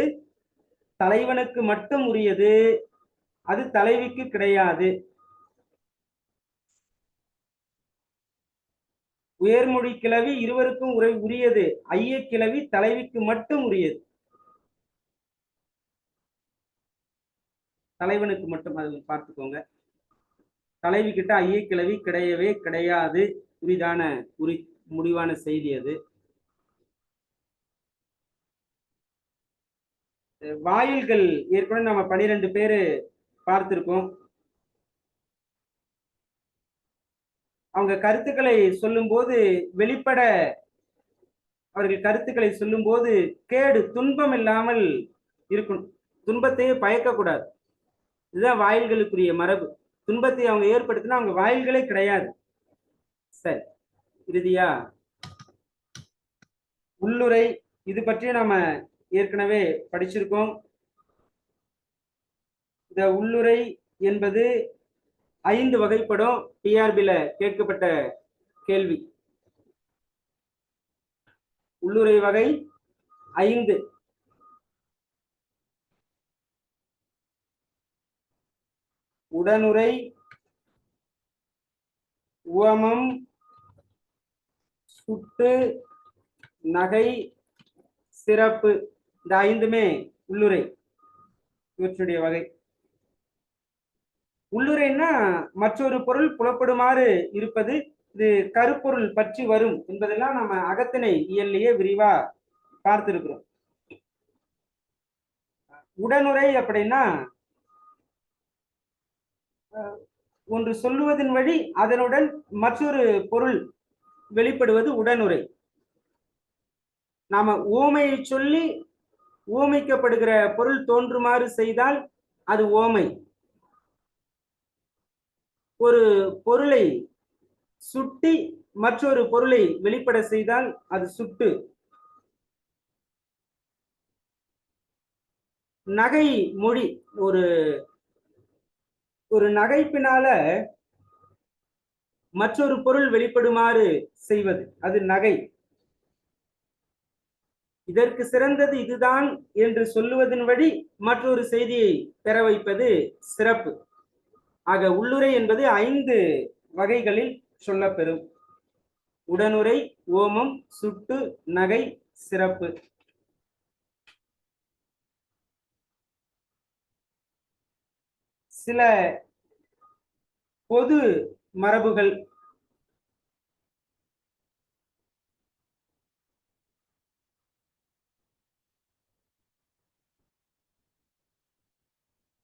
தலைவனுக்கு மட்டும் உரியது, அது தலைவிக்கு கிடையாது. உயர்மொழி கிளவி இருவருக்கும் உரியது, ஐய கிளவி தலைவிக்கு மட்டும் உரியது, தலைவனுக்கு மட்டும். அது பார்த்துக்கோங்க. தலைவி கிட்ட ஐய கிளவி கிடையவே கிடையாது. முடிவான செய்தி அது. வாயில்கள் ஏற்கனவே நம்ம 12 பேரு பார்த்திருக்கோம். அவங்க கருத்துக்களை சொல்லும் போது வெளிப்பட அவர்கள் கருத்துக்களை சொல்லும் போது கேடு துன்பம் இல்லாமல் இருக்கணும். துன்பத்தையே பயக்கக்கூடாது. இதுதான் வாயில்களுக்குரிய மரபு. துன்பத்தை அவங்க ஏற்படுத்தினா அவங்க வாயில்களே கிடையாது. சரி, இறுதியா உள்ளுரை. இது பற்றி நாம ஏற்கனவே படிச்சிருக்கோம். இந்த உள்ளுரை என்பது 5 வகைப்படும். டிஆர்பில கேட்கப்பட்ட கேள்வி. உள்ளுரை வகை 5. உடனுரை, உவமம், சுட்டு, நகை, சிறப்பு. இந்த 5மே உள்ளுரை, இவற்றுடைய வகை. உள்ளுரைன்னா மற்றொரு பொருள் புலப்படுமாறு இருப்பது. இது கருப்பொருள் பற்றி வரும் என்பதெல்லாம் நம்ம அகத்திணை இயல்லையே விரிவா பார்த்திருக்கிறோம். உடனுரை அப்படின்னா ஒன்று சொல்லுவதன் வழி அதனுடன் மற்றொரு பொருள் வெளிப்படுவது உடனுரை. நாம ஓமையை சொல்லி ஓமைக்கப்படுகிற பொருள் தோன்றுமாறு செய்தால் அது ஓமை. ஒரு பொருளை சுட்டி மற்றொரு பொருளை வெளிப்பட செய்தால் அது சுட்டு. நகை மொழி ஒரு நகைப்பினால மற்றொரு பொருள் வெளிப்படுமாறு செய்வது அது நகை. இதற்கு சிறந்தது இதுதான் என்று சொல்லுவதன் வழி மற்றொரு செய்தியை பெற வைப்பது சிறப்பு. ஆக உள்ளுரை என்பது 5 வகைகளில் சொல்லப்பெறும். உடனுரை, ஓமம், சுட்டு, நகை, சிறப்பு. சில பொது மரபுகள்.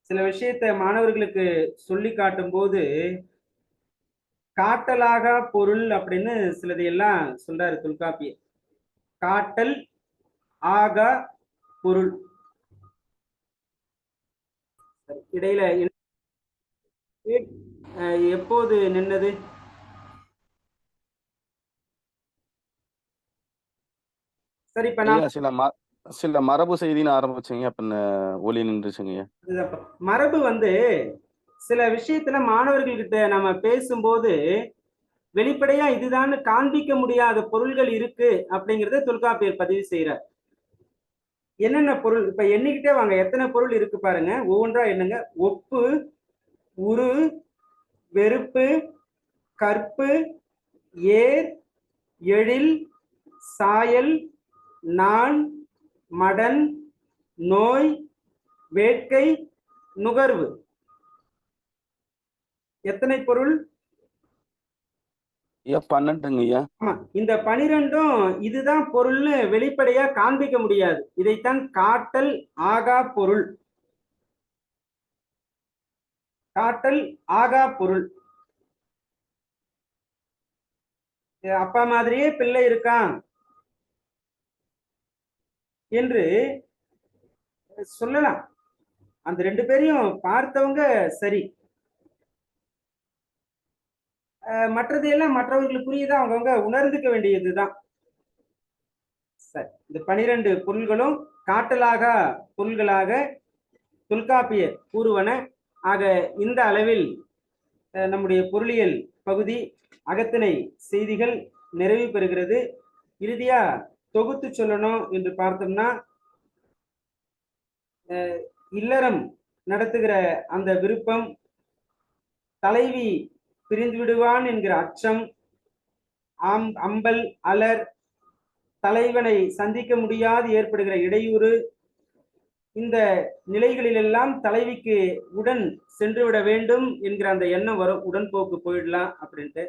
சில விஷயத்தை மாணவர்களுக்கு சொல்லி காட்டும் போது காட்டலாக பொருள் அப்படின்னு சிலதையெல்லாம் சொல்றாரு தொல்காப்பியர். காட்டல் ஆகா பொருள். இடையில எப்போது நின்னது? சரி, இப்ப சில மரபு செய்தின்னு ஆரம்பிச்சீங்க, அப்ப ஒலி நின்றுச்சுங்க. மரபு சில விஷயத்துல மாணவர்கள்கிட்ட நம்ம பேசும்போது வெளிப்படையா இதுதான் காண்பிக்க முடியாத பொருள்கள் இருக்கு அப்படிங்கறத தொல்காப்பியர் பதிவு செய்யறார். என்னென்ன பொருள் இப்ப எண்ணிக்கிட்டே வாங்க, எத்தனை பொருள் இருக்கு பாருங்க, ஒவ்வொன்றா எண்ணுங்க. ஒப்பு, உரு, வெறுப்பு, கற்பு, ஏர், எழில், சாயல், நான், மடன், நோய், வேட்கை, நுகர்வு. எத்தனை பொருள்? 12ங்கய்யா. ஆமா, இந்த 12ம் இதுதான் பொருள்னு வெளிப்படையா காண்பிக்க முடியாது. இதைத்தான் காட்டல் ஆகா பொருள். காட்டல் ஆகா பொருள். அப்பா மாதிரியே பிள்ளை இருக்கான் என்று சொல்லலாம். அந்த 2 பேரையும் பார்த்தவங்க சரி, மற்றதையெல்லாம் மற்றவர்களுக்குரியதான் அவங்கவுங்க உணர்ந்துக்க வேண்டியதுதான். சரி, இந்த 12 பொருள்களும் காட்டலாக பொருள்களாக தொல்காப்பியர் கூறுவன. ஆக இந்த அளவில் நம்முடைய பொருளியல் பகுதி அகத்திணை செய்திகள் நிறைவு பெறுகிறது. இறுதியா தொகுத்து சொல்லணும் என்று பார்த்தோம்னா, இல்லறம் நடத்துகிற அந்த விருப்பம், தலைவி பிரிந்து விடுவான் என்கிற அச்சம், அம்பல், அலர், தலைவனை சந்திக்க முடியாது ஏற்படுகிற இடையூறு, இந்த நிலைகளிலெல்லாம் தலைவிக்கு உடன் சென்று விட வேண்டும் என்கிற அந்த எண்ணம் வரும். உடன்போக்கு போயிடலாம் அப்படின்ட்டு.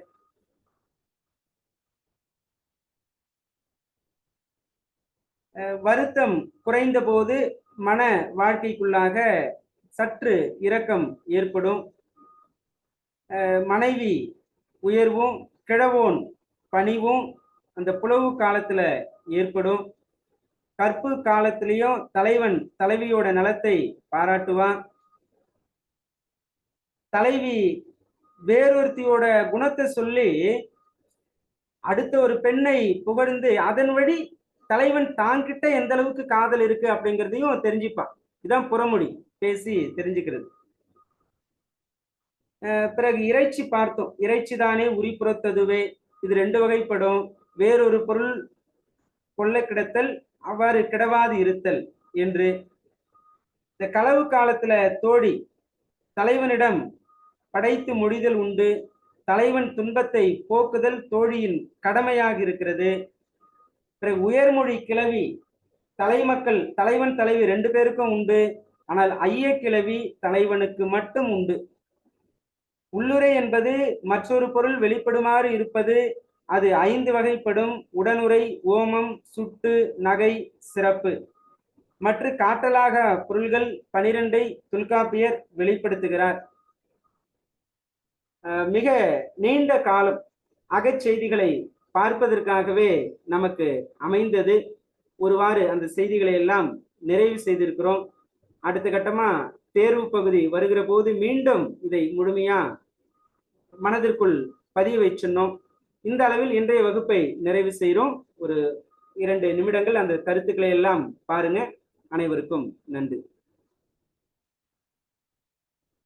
வருத்தம் குறைந்த போது மன வாழ்க்கைக்குள்ளாக சற்று இரக்கம் ஏற்படும். மனைவி உயர்வும் கிழவோன் பணிவும் அந்த புலவு காலத்துல ஏற்படும். கற்பு காலத்திலையும் தலைவன் தலைவியோட நலத்தை பாராட்டுவான். தலைவி வேறொருத்தியோட குணத்தை சொல்லி அடுத்த ஒரு பெண்ணை புகழ்ந்து அதன் வழி தலைவன் தான்கிட்ட எந்த அளவுக்கு காதல் இருக்கு அப்படிங்கிறதையும் தெரிஞ்சுப்பான். இதுதான் புறமொழி பேசி தெரிஞ்சுக்கிறது. பிறகு இறைச்சி பார்த்தோம். இறைச்சி தானே உரி புறத்ததுவே. இது 2 வகைப்படும். வேறொரு பொருள் கொள்ள கிடத்தல், அவ்வாறு கிடவாது இருத்தல் என்று. இந்த களவு காலத்துல தோழி தலைவனிடம் படைத்து மொழிதல் உண்டு. தலைவன் துன்பத்தை போக்குதல் தோழியின் கடமையாக இருக்கிறது. பிறகு உயர்மொழி கிளவி தலைமக்கள் தலைவன் தலைவி 2 பேருக்கும் உண்டு. ஆனால் ஐய கிளவி தலைவனுக்கு மட்டும் உண்டு. உள்ளுரை என்பது மற்றொரு பொருள் வெளிப்படுமாறு இருப்பது. அது 5 வகைப்படும். உடனுரை, ஓமம், சுட்டு, நகை, சிறப்பு. மற்ற காட்டலாக பொருள்கள் 12 தொல்காப்பியர் வெளிப்படுத்துகிறார். மிக நீண்ட காலம் அகச்செய்திகளை பார்ப்பதற்காகவே நமக்கு அமைந்தது. ஒருவாறு அந்த செய்திகளை எல்லாம் நிறைவு செய்திருக்கிறோம். அடுத்த கட்டமா தேர்வு பகுதி வருகிற போது மீண்டும் இதை முழுமையா மனதிற்குள் பதிய வச்சிடணும். இந்த அளவில் இன்றைய வகுப்பை நிறைவு செய்கிறோம். ஒரு 2 நிமிடங்கள் அந்த கருத்துக்களை எல்லாம் பாருங்க. அனைவருக்கும் நன்றி.